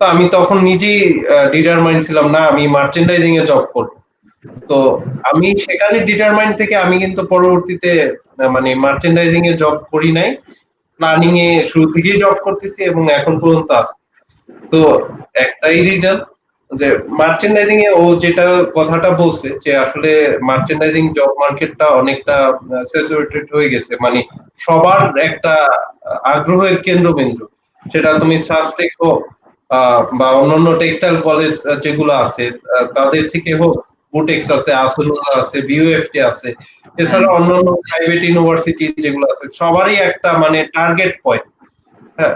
তো আমি তখন নিজেই ডিটারমাইন্ড ছিলাম, না আমি মার্চেন্ডাইজিং এ জব করব। তো আমি সেখানে ডিটারমাইন্ড থেকে আমি কিন্তু পরবর্তীতে মানে মার্চেন্ডাইজিং এ জব করি নাই, প্ল্যানিং এ শুরু থেকেই জব করতেছি এবং এখন পর্যন্ত আছি। তো একটাই রিজন যে মার্চেন্ডাইজিং এ ও যেটা কথাটা বলছে যে আসলে মার্চেন্ডাইজিং জব মার্কেটটা অনেকটা স্যাচুরেটেড হয়ে গেছে, মানে সবার একটা আগ্রহের কেন্দ্রবিন্দু। সেটা তুমি সাসটেক হোক, বা অন্যান্য টেক্সটাইল কলেজ যেগুলো আছে তাদের থেকে হোক, বুটেক্স আছে, আসলুলা আছে, বিইউএফটি আছে, হ্যাঁ, এছাড়া অন্যান্য প্রাইভেট ইউনিভার্সিটি যেগুলো আছে সবারই একটা মানে টার্গেট পয়েন্ট, হ্যাঁ,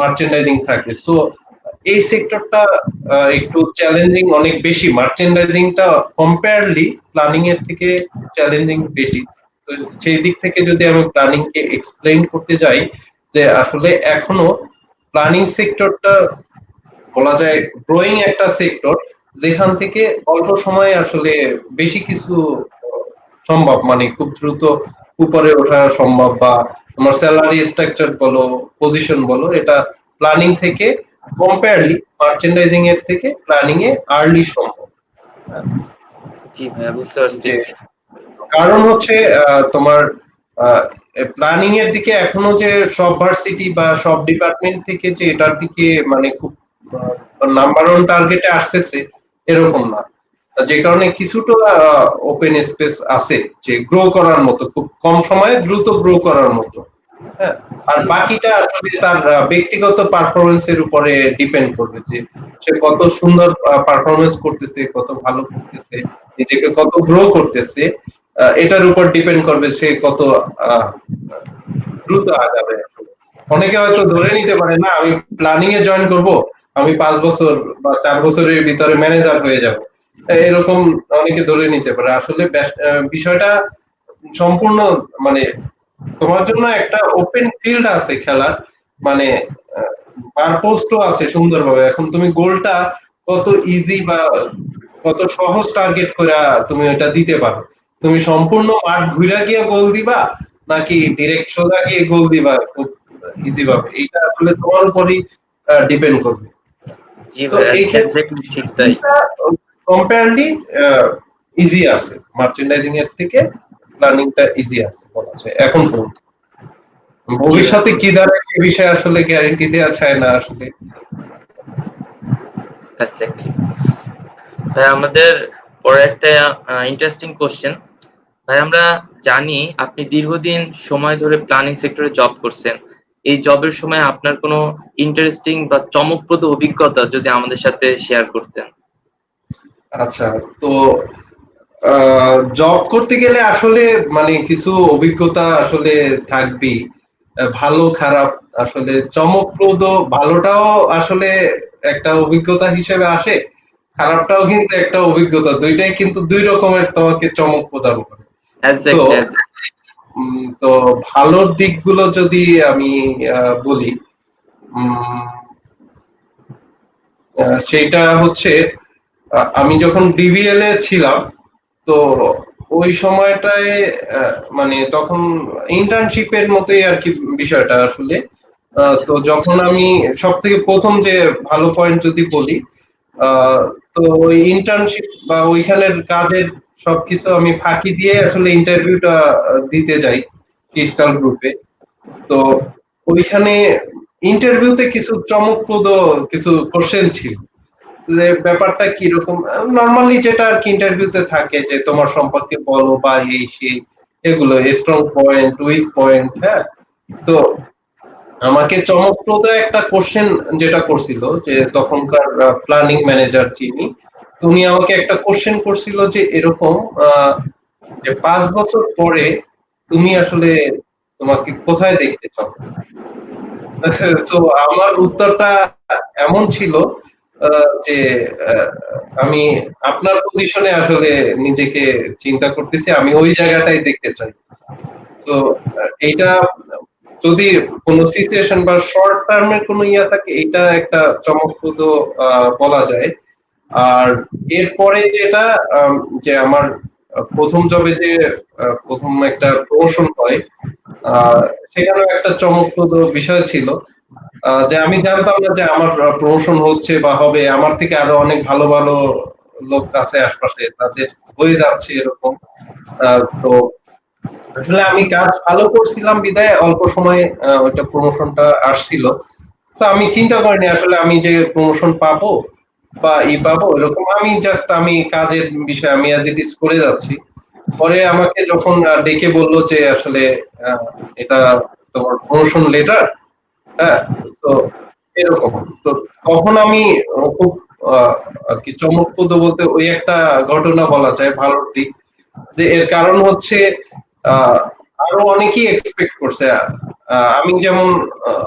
মার্চেন্ডাইজিং থাকে। সো এই সেক্টরটা একটু চ্যালেঞ্জিং অনেক বেশি, মার্চেন্ডাইজিংটা কম্পেয়ারলি প্ল্যানিং এর থেকে চ্যালেঞ্জিং বেশি। তো সেই দিক থেকে যদি আমি প্ল্যানিং কে এক্সপ্লেইন করতে যাই, যে আসলে এখনো প্ল্যানিং সেক্টরটা বলা যায় গ্রোয়িং একটা সেক্টর, যেখান থেকে অল্প সময়ে আসলে বেশি কিছু সম্ভব, মানে খুব দ্রুত উপরে ওঠা সম্ভব, বা তোমার স্যালারি স্ট্রাকচার বলো, পজিশন বলো, এটা প্ল্যানিং থেকে কম্পেয়ারলি মার্চেন্ডাইজিং এর থেকে প্ল্যানিং এ আর্লি সম্ভব। জি ভাইয়া, বুঝতে পারছি। যে কারণ হচ্ছে তোমার প্ল্যানিং এর দিকে এখনো যে সব ভার্সিটি বা সব ডিপার্টমেন্ট থেকে যে এটার দিকে মানে খুব নাম্বার ওয়ান টার্গেটে আসতেছে এরকম না। যে কারণে কিছুটা ওপেন স্পেস আছে যে গ্রো করার মতো, খুব কম সময়ে দ্রুত গ্রো করার মতো। হ্যাঁ, আর বাকিটা আসলে তার ব্যক্তিগত পারফরমেন্সের উপরে ডিপেন্ড করবে, যে সে কত সুন্দর পারফরমেন্স করতেছে, কত ভালো করতেছে, নিজেকে কত গ্রো করতেছে, এটার উপর ডিপেন্ড করবে সে কত আহ, দ্রুত আগাবে। অনেকে হয়তো ধরে নিতে পারে, না আমি প্ল্যানিং এ জয়েন করব, আমি 5 বছর বা 4 বছরের ভিতরে ম্যানেজার হয়ে যাব, এরকম অনেকে ধরে নিতে পারে। আসলে বিষয়টা সম্পূর্ণ মানে তোমার জন্য একটা ওপেন ফিল্ড আছে খেলার, মানে পারপোজও আছে সুন্দরভাবে। এখন তুমি গোলটা কত ইজি বা কত সহজ টার্গেট করে তুমি এটা দিতে পারো, তুমি সম্পূর্ণ মাঠ ঘুরে গিয়ে গোল দিবা নাকি ডিরেক্ট সোজা গিয়ে গোল দিবা খুব ইজি ভাবে, এটা আসলে তোমার উপরই ডিপেন্ড করবে। জি তো ভাইয়া, এই ক্ষেত্রে এক্স্যাক্টলি ঠিক তাই। কম্পারেটলি ইজি আছে, মার্চেন্ডাইজিং এর থেকে প্ল্যানিংটা ইজি আছে বলা যায় এখন পর্যন্ত। জি ভাইয়া, ভবিষ্যতে কি দাঁড়ায় সে বিষয়ে আসলে গ্যারান্টি দেওয়া যায় না আসলে। এক্স্যাক্টলি। ভাই আমাদের পরে একটা ইন্টারেস্টিং কোশ্চেন। ভাই আমরা জানি আপনি দীর্ঘদিন সময় ধরে প্ল্যানিং সেক্টরে জব করছেন। এই জবের সময় আপনার কোনো ইন্টারেস্টিং বা চমকপ্রদ অভিজ্ঞতা যদি আমাদের সাথে শেয়ার করতেন। আচ্ছা, তো জব করতে গেলে আসলে মানে কিছু অভিজ্ঞতা আসলে থাকবেই, ভালো খারাপ। আসলে চমকপ্রদ ভালোটাও আসলে একটা অভিজ্ঞতা হিসেবে আসে, খারাপটাও কিন্তু একটা অভিজ্ঞতা, দুইটাই কিন্তু দুই রকমের তোমাকে চমক প্রদান করে। তো এক্স্যাক্টলি, এক্স্যাক্টলি। তো ভালোর দিকগুলো যদি আমি বলি, উম সেইটা হচ্ছে আমি যখন ডিভিএল এ ছিলাম, তো ওই সময়টায় মানে তখন ইন্টার্নশিপের মতোই আর কি বিষয়টা আসলে। তো যখন আমি সব থেকে প্রথম যে ভালো পয়েন্ট যদি বলি, তো ওই ইন্টার্নশিপ বা ওইখানের কাজের সবকিছু আমি ফাঁকি দিয়ে আসলে ইন্টারভিউটা দিতে যাই ক্রিস্টাল গ্রুপে। তো ওইখানে ইন্টারভিউতে কিছু চমকপ্রদ কিছু কোশ্চেন ছিল, যে ব্যাপারটা কিরকম নরমালি যেটা আর কি ইন্টারভিউতে থাকে, যে তোমার সম্পর্কে বলো বা এই সেই, এগুলো স্ট্রং পয়েন্ট, উইক পয়েন্ট। হ্যাঁ, তো আমাকে চমকপ্রদ একটা কোশ্চেন যেটা করছিল, যে তখনকার প্ল্যানিং ম্যানেজার যিনি, উনি আমাকে একটা কোশ্চেন করছিল যে এরকম যে 5 বছর পরে তুমি আসলে তোমাকে কোথায় দেখতে চাও। তো আমার উত্তরটা এমন ছিল যে আমি আপনার পজিশনে আসলে নিজেকে চিন্তা করতেছি, আমি ওই জায়গাটাই দেখতে চাই। তো এইটা যদি কোনো সিচুয়েশন বা শর্ট টার্মের কোনো ইয়া থাকে, এটা একটা চমকপ্রদ বলা যায়। আর এরপরে যেটা যে আমার প্রথম জবে যে প্রথম একটা প্রমোশন হয়, সেখানেও একটা চমকপ্রদ বিষয় ছিল, যে আমি জানতাম না যে আমার প্রমোশন হচ্ছে বা হবে, আমার থেকে আরো অনেক ভালো ভালো লোক আছে আশপাশে, তাদের হয়ে যাচ্ছে এরকম। তো আসলে আমি কাজ ভালো করছিলাম বিধায় অল্প সময়ে ওইটা প্রমোশনটা আসছিল। তো আমি চিন্তা করিনি আসলে আমি যে প্রমোশন পাবো বা পাবো এরকম, আমি জাস্ট আমি কাজের বিষয়ে আমি অ্যাজ ইট ইজ করে যাচ্ছি। পরে আমাকে যখন ডেকে বললো যে আসলে আহ, এটা তোমার প্রমোশন লেটার। হ্যাঁ, তো এরকম। তো তখন আমি খুব আহ, আর কি চমকপ্রদ বলতে ওই একটা ঘটনা বলা যায় ভালোর দিক, যে এর কারণ হচ্ছে আহ, আরো অনেকেই এক্সপেক্ট করছে। আমি যেমন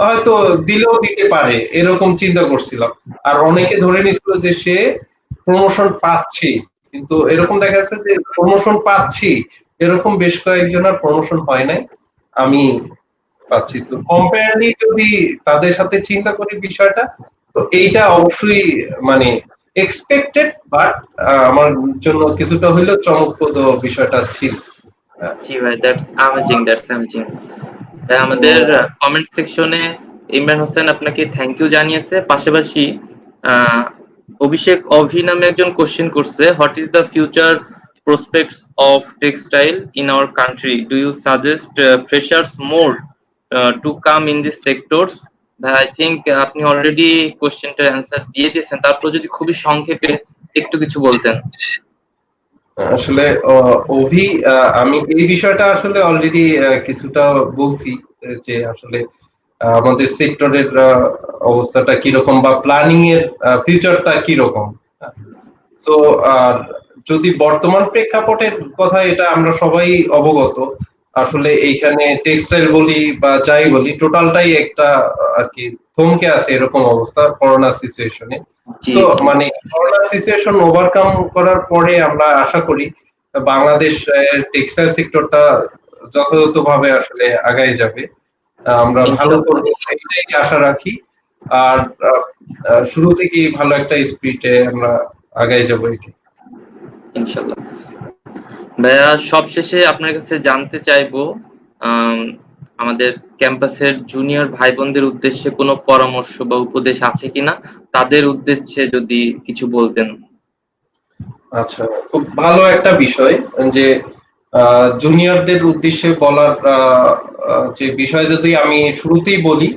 হয়তো দিলেও দিতে পারে এরকম চিন্তা করছিলাম, আর অনেকে ধরে নিছিল যে সে প্রমোশন পাচ্ছে, কিন্তু এরকম দেখা যাচ্ছে যে প্রমোশন পাচ্ছি এরকম বেশ কয়েকজনের প্রমোশন হয় নাই, আমি পাচ্ছি। তো কম্পেয়ারলি যদি তাদের সাথে চিন্তা করি বিষয়টা, তো এইটা অবশ্যই মানে এক্সপেক্টেড, বাট আমার জন্য কিছুটা হইলেও চমকপ্রদ বিষয়টা ছিল। জি ভাই, দ্যাটস অ্যামেজিং, দ্যাটস অ্যামেজিং। আমাদের কমেন্ট সেকশনে ইমরান হোসেন আপনাকে থ্যাংক ইউ জানিয়েছে। পাশাপাশি আহ, অভিষেক অভি নামে একজন কোশ্চেন করছে, what is the future prospects of textile in our country, do you suggest freshers more to come in this sectors? ভাই আই থিঙ্ক আপনি অলরেডি কোশ্চেনটার অ্যান্সার দিয়ে দিয়েছেন, তারপর যদি খুবই সংক্ষেপে একটু কিছু বলতেন। আসলে অভি, আমি এই বিষয়টা আসলে অলরেডি কিছুটা বলছি, যে আসলে আমাদের সেক্টরের অবস্থাটা কিরকম বা প্ল্যানিং এর ফিউচারটা কিরকম। তো আর যদি বর্তমান প্রেক্ষাপটের কথা, এটা আমরা সবাই অবগত। আসলে এইখানে টেক্সটাইল বলি বা যাই বলি, টোটালটাই একটা আর কি থমকে আছে এরকম অবস্থা করোনা সিচুয়েশনে। জি তো জি। মানে করোনা সিচুয়েশন ওভারকাম করার পরে আমরা আশা করি বাংলাদেশ টেক্সটাইল সেক্টরটা যথাযথভাবে আসলে আগায় যাবে। আমরা ভালো ইনশাল্লাহ। করবো এটাই আশা রাখি। আর শুরু থেকেই ভালো একটা স্পিডে আমরা আগায় যাবো এটি। ইনশাল্লাহ। ভাইয়া সবশেষে আপনার কাছে জানতে চাইবো, আম, আমাদের ক্যাম্পাসের জুনিয়র ভাই বোনদের উদ্দেশ্যে কোনো পরামর্শ বা উপদেশ আছে কিনা, তাদের উদ্দেশ্যে যদি কিছু বলতেন। আচ্ছা, খুব ভালো একটা বিষয় যে জুনিয়রদের উদ্দেশ্যে বলার যে বিষয় যদি আমি শুরুতেই বলি,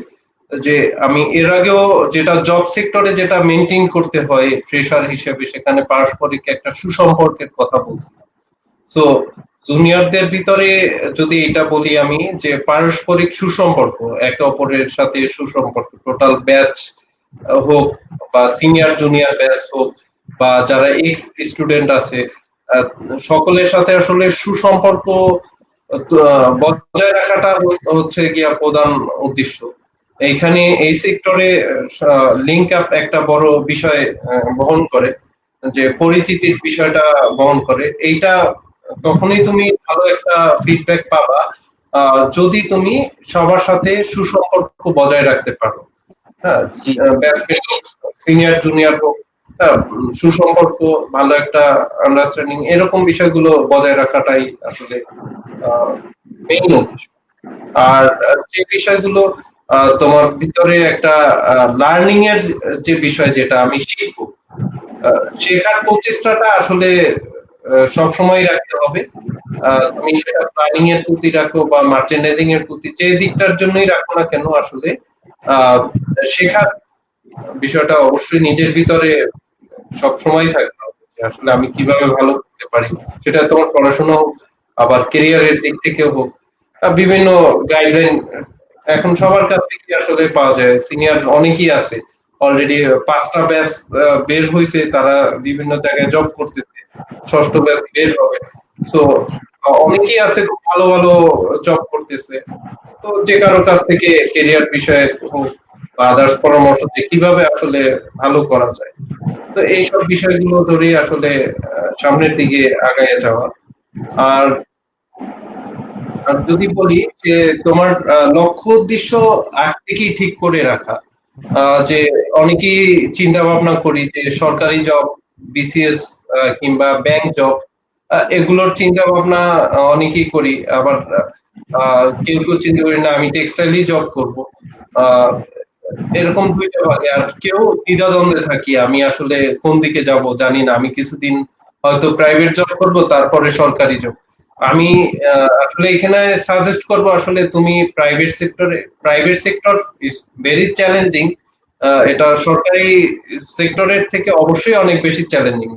যে আমি এর আগেও যেটা জব সেক্টরে যেটা মেনটেন করতে হয় ফ্রেশার হিসেবে, সেখানে পারস্পরিক একটা সুসম্পর্কের কথা বলছি। সো জুনিয়রদের ভিতরে যদি এটা বলি আমি, যে পারস্পরিক সুসম্পর্ক, একে অপরের সাথে সুসম্পর্ক, টোটাল ব্যাচ হোক বা সিনিয়র জুনিয়র ব্যাচ হোক বা যারা এক্স স্টুডেন্ট আছে, আহ, সকলের সাথে আসলে সুসম্পর্ক বজায় রাখাটা হচ্ছে গিয়া প্রধান উদ্দেশ্য। এইখানে এই সেক্টরে লিঙ্ক আপ একটা বড় বিষয় বহন করে, যে পরিচিতির বিষয়টা বহন করে। এইটা তখনই তুমি ভালো একটা ফিডব্যাক পাবা যদি তুমি সবার সাথে সুসম্পর্ক বজায় রাখতে পারো। হ্যাঁ, জি। ব্যাচমেট হোক, সিনিয়র জুনিয়র হোক, সুসম্পর্ক, ভালো একটা আন্ডারস্ট্যান্ডিং, এরকম বিষয়গুলো বজায় রাখাটাই আসলে মেইন উদ্দেশ্য। আর যে বিষয়গুলো তোমার ভিতরে একটা লার্নিং এর যে বিষয়, যেটা আমি শিখবো, শেখার প্রচেষ্টাটা আসলে সবসময় রাখতে হবে। তুমি সেটা প্ল্যানিং এর প্রতি রাখো বা মার্চেন্ডাইজিং এর প্রতি, যে দিকটার জন্যই রাখো না কেন, আসলে আহ, শেখার বিষয়টা অবশ্যই নিজের ভিতরে সবসময় থাকতে হবে, যে আসলে আমি কিভাবে ভালো করতে পারি। সেটা তোমার পড়াশোনা হোক, আবার কেরিয়ারের দিক থেকেও হোক। বিভিন্ন গাইডলাইন এখন সবার কাছ থেকে আসলে পাওয়া যায়। সিনিয়র অনেকেই আছে, অলরেডি 5টা ব্যাচ বের হয়েছে, তারা বিভিন্ন জায়গায় জব করতেছে, 6ষ্ঠ ব্যাচ বের হবে। তো অনেকেই আছে খুব ভালো ভালো জব করতেছে। তো যে কারো কাছ থেকে কেরিয়ার বিষয়ে হোক বা আদার্স পরামর্শ, যে কিভাবে আসলে ভালো করা যায়। তো এইসব বিষয়গুলো ধরেই আসলে সামনের দিকে আগায় যাওয়া। আর আর যদি বলি যে তোমার লক্ষ্য উদ্দেশ্য আগ থেকেই ঠিক করে রাখা, যে অনেকেই চিন্তা ভাবনা করি যে সরকারি জব, বিসিএস কিংবা ব্যাংক জব, এগুলোর চিন্তা ভাবনা অনেকেই করি। আবার কেউ কেউ চিন্তা করি না, আমি টেক্সটাইলই জব করব। আহ, এরকম দুইটা ভাগে। আর কেউ দ্বিধাদ্বন্দ্বে থাকি, আমি আসলে কোন দিকে যাব জানি না, আমি কিছুদিন হয়তো প্রাইভেট জব করব, তারপরে সরকারি জব। আমি আসলে এখানে সাজেস্ট করব, আসলে তুমি private sector is very challenging. এটা সরকারি সেক্টরের থেকে অবশ্যই অনেক বেশি চ্যালেঞ্জিং।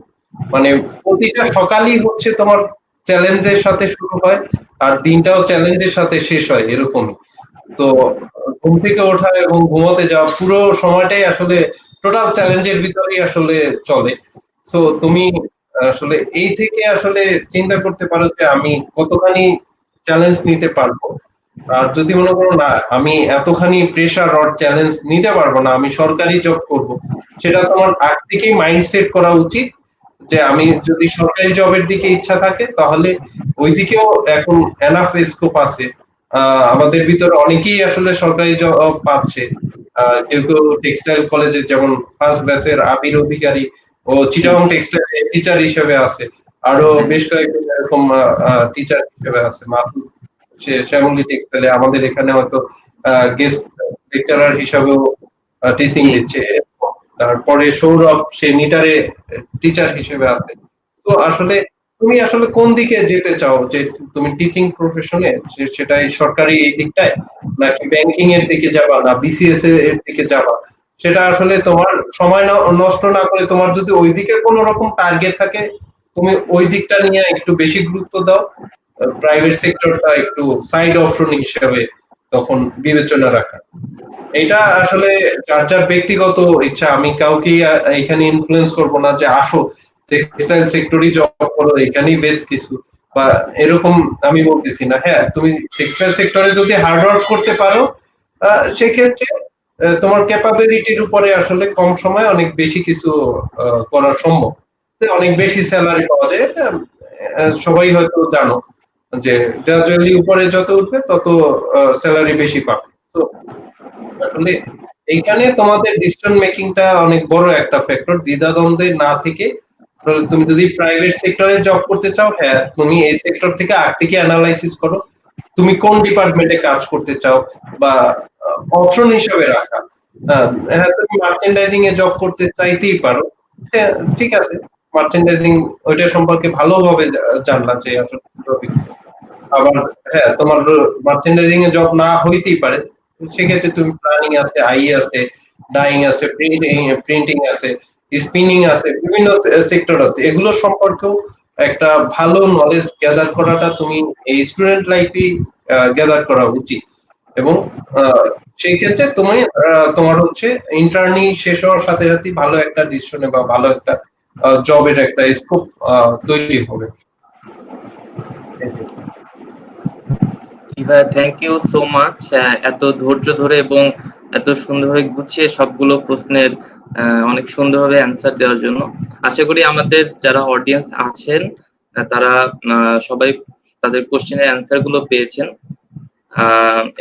মানে প্রতিটা সকালই হচ্ছে তোমার চ্যালেঞ্জের সাথে শুরু হয়, আর দিনটাও চ্যালেঞ্জের সাথে শেষ হয়, এরকমই। তো ঘুম থেকে ওঠা এবং ঘুমাতে যাওয়া, পুরো সময়টাই আসলে টোটাল চ্যালেঞ্জের ভিতরেই আসলে চলে। তো তুমি আসলে এই থেকে আসলে চিন্তা করতে পারো যে আমি কতখানি চ্যালেঞ্জ নিতে পারবো। আর যদি মনে করো না, আমি এতখানি প্রেশার আর চ্যালেঞ্জ নিতে পারবো না, আমি সরকারি জব করব, সেটা তোমার আগ থেকেই মাইন্ডসেট করা উচিত। যে আমি যদি সরকারি জবের দিকে ইচ্ছা থাকে, তাহলে ওই দিকেও এখন এনাফ স্কোপ আছে। আমাদের ভিতরে অনেকেই আসলে সরকারি জব পাচ্ছে। কেউ কেউ টেক্সটাইল কলেজে, যেমন ফার্স্ট ব্যাচের আবির অধিকারী, ও জি। চিটাগং টেক্সটাইল টিচার হিসেবে আছে। আরো বেশ কয়েকজন এরকম টিচার হিসেবে আছে। মাসুদ, সে শ্যামলী টেক্সটাইলে আমাদের এখানে হয়তো গেস্ট লেকচারার হিসাবেও টিচিং জি। দিচ্ছে। তারপরে সৌরভ, সে নিটারে টিচার হিসেবে আছে। তো আসলে তুমি আসলে কোন দিকে যেতে চাও, যে তুমি টিচিং প্রফেশনে, সেটাই সরকারি এই দিকটায়, নাকি ব্যাংকিং এর দিকে যাবা, না বিসিএস এর দিকে যাবা? সেটা আসলে তোমার সময় নষ্ট না করে, তোমার যদি ওই দিকে কোনো রকম টার্গেট থাকে, তুমি ওই দিকটা নিয়ে একটু বেশি গুরুত্ব দাও। প্রাইভেট সেক্টরটা একটু সাইড অপশন হিসেবে তখন বিবেচনা রাখা। এটা আসলে যার যার ব্যক্তিগত ইচ্ছা। আমি কাউকে এখানে ইনফ্লুয়েন্স করব না যে আসো টেক্সটাইল সেক্টরই জব করো, এখানেই বেস্ট কিছু, বা এরকম আমি বলতেছি না। হ্যাঁ, তুমি টেক্সটাইল সেক্টরে যদি হার্ড ওয়ার্ক করতে পারো, সেক্ষেত্রে তোমার ক্যাপাবিলিটির উপরে আসলে কম সময়ে অনেক বেশি কিছু করা সম্ভব। অনেক বেশি স্যালারি পাওয়া যায়, এটা সবাই হয়তো জানো, যে গ্রাজুয়ালি উপরে যত উঠবে তত স্যালারি বেশি পাবে। তো আসলে এইখানে তোমাদের ডিসিশন মেকিংটা অনেক বড় একটা ফ্যাক্টর। দ্বিধাদ্বন্দ্বে না থেকে, তুমি যদি প্রাইভেট সেক্টরে জব করতে চাও, হ্যাঁ, তুমি এই সেক্টর থেকে আগ থেকে অ্যানালাইসিস করো, তুমি কোন ডিপার্টমেন্টে কাজ করতে চাও, বা অপশন হিসেবে রাখা। হ্যাঁ, তুমি মার্চেন্ডাইজিং এ জব করতে চাইতেই পারো। হ্যাঁ, ঠিক আছে, মার্চেন্ডাইজিং ওইটা সম্পর্কে ভালোভাবে জানলা যে আসলে কিভাবে কি। আবার হ্যাঁ, তোমার মার্চেন্ডাইজিং এ জব না হইতেই পারে, সেক্ষেত্রে তুমি প্ল্যানিং আছে, আই আছে, ডাইং আছে, প্রিন্টিং আছে, স্পিনিং আছে, বিভিন্ন সেক্টর আছে, এগুলো সম্পর্কেও একটা ভালো নলেজ গ্যাদার করাটা তুমি এই স্টুডেন্ট লাইফে গ্যাদার করা উচিত। এবং আহ, সেই ক্ষেত্রে তুমি তোমার হচ্ছে ইন্টার্নি শেষ হওয়ার সাথে সাথে ভালো একটা ডিসিশনে বা ভালো একটা জবের একটা স্কোপ তৈরি হবে। জি ভাইয়া, থ্যাংক ইউ সো মাচ এত ধৈর্য ধরে এবং এত সুন্দরভাবে গুছিয়ে সবগুলো প্রশ্নের অনেক সুন্দরভাবে অ্যান্সার দেওয়ার জন্য। আশা করি আমাদের যারা অডিয়েন্স আছেন তারা সবাই তাদের কোশ্চেনের অ্যান্সার গুলো পেয়েছেন,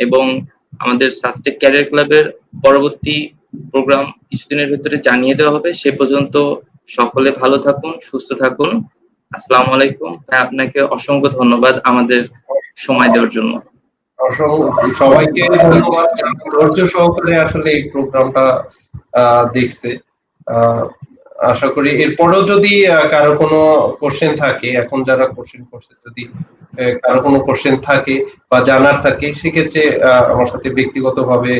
এবং আমাদের সাস্টেক ক্যারিয়ার ক্লাবের পরবর্তী প্রোগ্রাম কিছুদিনের ভিতরে জানিয়ে দেওয়া হবে। সে পর্যন্ত সকলে ভালো থাকুন, সুস্থ থাকুন। আসসালামু আলাইকুম। ভাই, আপনাকে অসংখ্য ধন্যবাদ আমাদের সময় দেওয়ার জন্য। সবাইকে ধন্যবাদ যারা ধৈর্য সহকারে আসলে এই প্রোগ্রামটা দেখছে। আহ, আশা করি এরপরেও যদি কারো কোনো কোশ্চেন থাকে, এখন যারা কোশ্চেন করছে, যদি কারো কোনো কোশ্চেন থাকে বা জানার থাকে, সেক্ষেত্রে আমার সাথে ব্যক্তিগতভাবে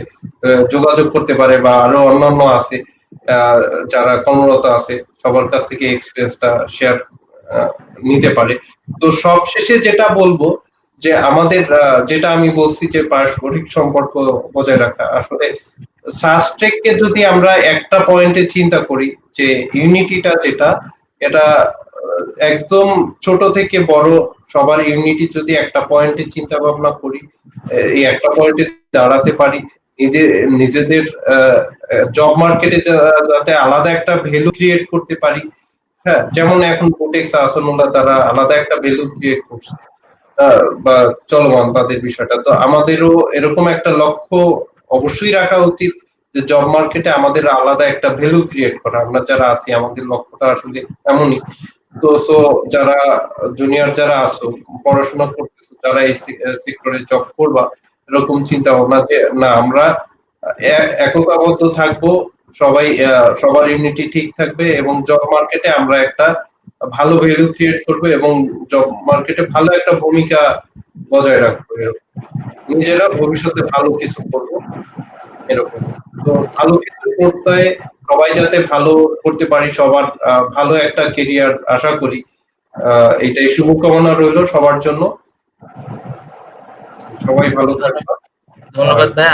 যোগাযোগ করতে পারে, বা আরো অন্যান্য আছে যারা কর্মরত আছে, সবার কাছ থেকে এক্সপিরিয়েন্সটা শেয়ার নিতে পারে। তো সবশেষে যেটা বলবো, যে আমাদের যেটা আমি বলছি যে পারস্পরিক সম্পর্ক বজায় রাখা, আসলে সাস্টেককে যদি আমরা একটা পয়েন্টে চিন্তা করি, যে ইউনিটিটা যেটা, এটা একদম ছোট থেকে বড় সবার ইউনিটি যদি একটা পয়েন্টে চিন্তা ভাবনা করি, এই একটা পয়েন্টে দাঁড়াতে পারি, নিজেদের জব মার্কেটে যাতে আলাদা একটা ভ্যালু ক্রিয়েট করতে পারি। হ্যাঁ, যেমন এখন কোটেক্স, আসনুল্লাহ, তারা আলাদা একটা ভ্যালু ক্রিয়েট করছে বা চলমান তাদের বিষয়টা। তো আমাদেরও এরকম একটা লক্ষ্য অবশ্যই রাখা উচিত, যে জব মার্কেটে আমাদের আলাদা একটা ভ্যালু ক্রিয়েট করা। আমরা যারা আছি, আমাদের লক্ষ্যটা আসলে এমনই। তো যারা জুনিয়র যারা আছো, পড়াশোনা করতেছো, যারা এই সেক্টরে জব করবা, এরকম চিন্তা ভাবনা যে না, আমরা একতাবদ্ধ থাকবো, সবাই সবার ইউনিটি ঠিক থাকবে, এবং জব মার্কেটে আমরা একটা ভালো ভ্যালু ক্রিয়েট করবো, এবং জব মার্কেটে ভালো একটা ভূমিকা বজায় রাখবো। নিজেরা ভবিষ্যতে ভালো কিছু করবো, এরকম। তো ভালো কিছু করতে সবাই যাতে ভালো করতে পারি, সবার ভালো একটা কেরিয়ার আশা করি। এটাই শুভকামনা রইল সবার জন্য। সবাই ভালো থাকবে। ধন্যবাদ ভাই,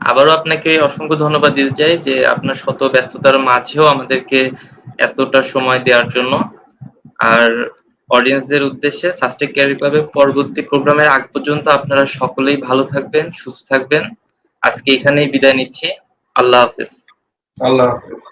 আবারও আপনাকে অসংখ্য ধন্যবাদ দিতে চাই যে আপনার শত ব্যস্ততার মাঝেও আমাদেরকে এতটা সময় দেওয়ার জন্য। আর অডিয়েন্সদের উদ্দেশ্যে সাস্টেক ক্যারিয়ার ক্লাবের পরবর্তী প্রোগ্রামের আগ পর্যন্ত আপনারা সকলেই ভালো থাকবেন, সুস্থ থাকবেন। আজকে এখানেই বিদায় নিচ্ছি। আল্লাহ হাফেজ। আল্লাহ হাফেজ।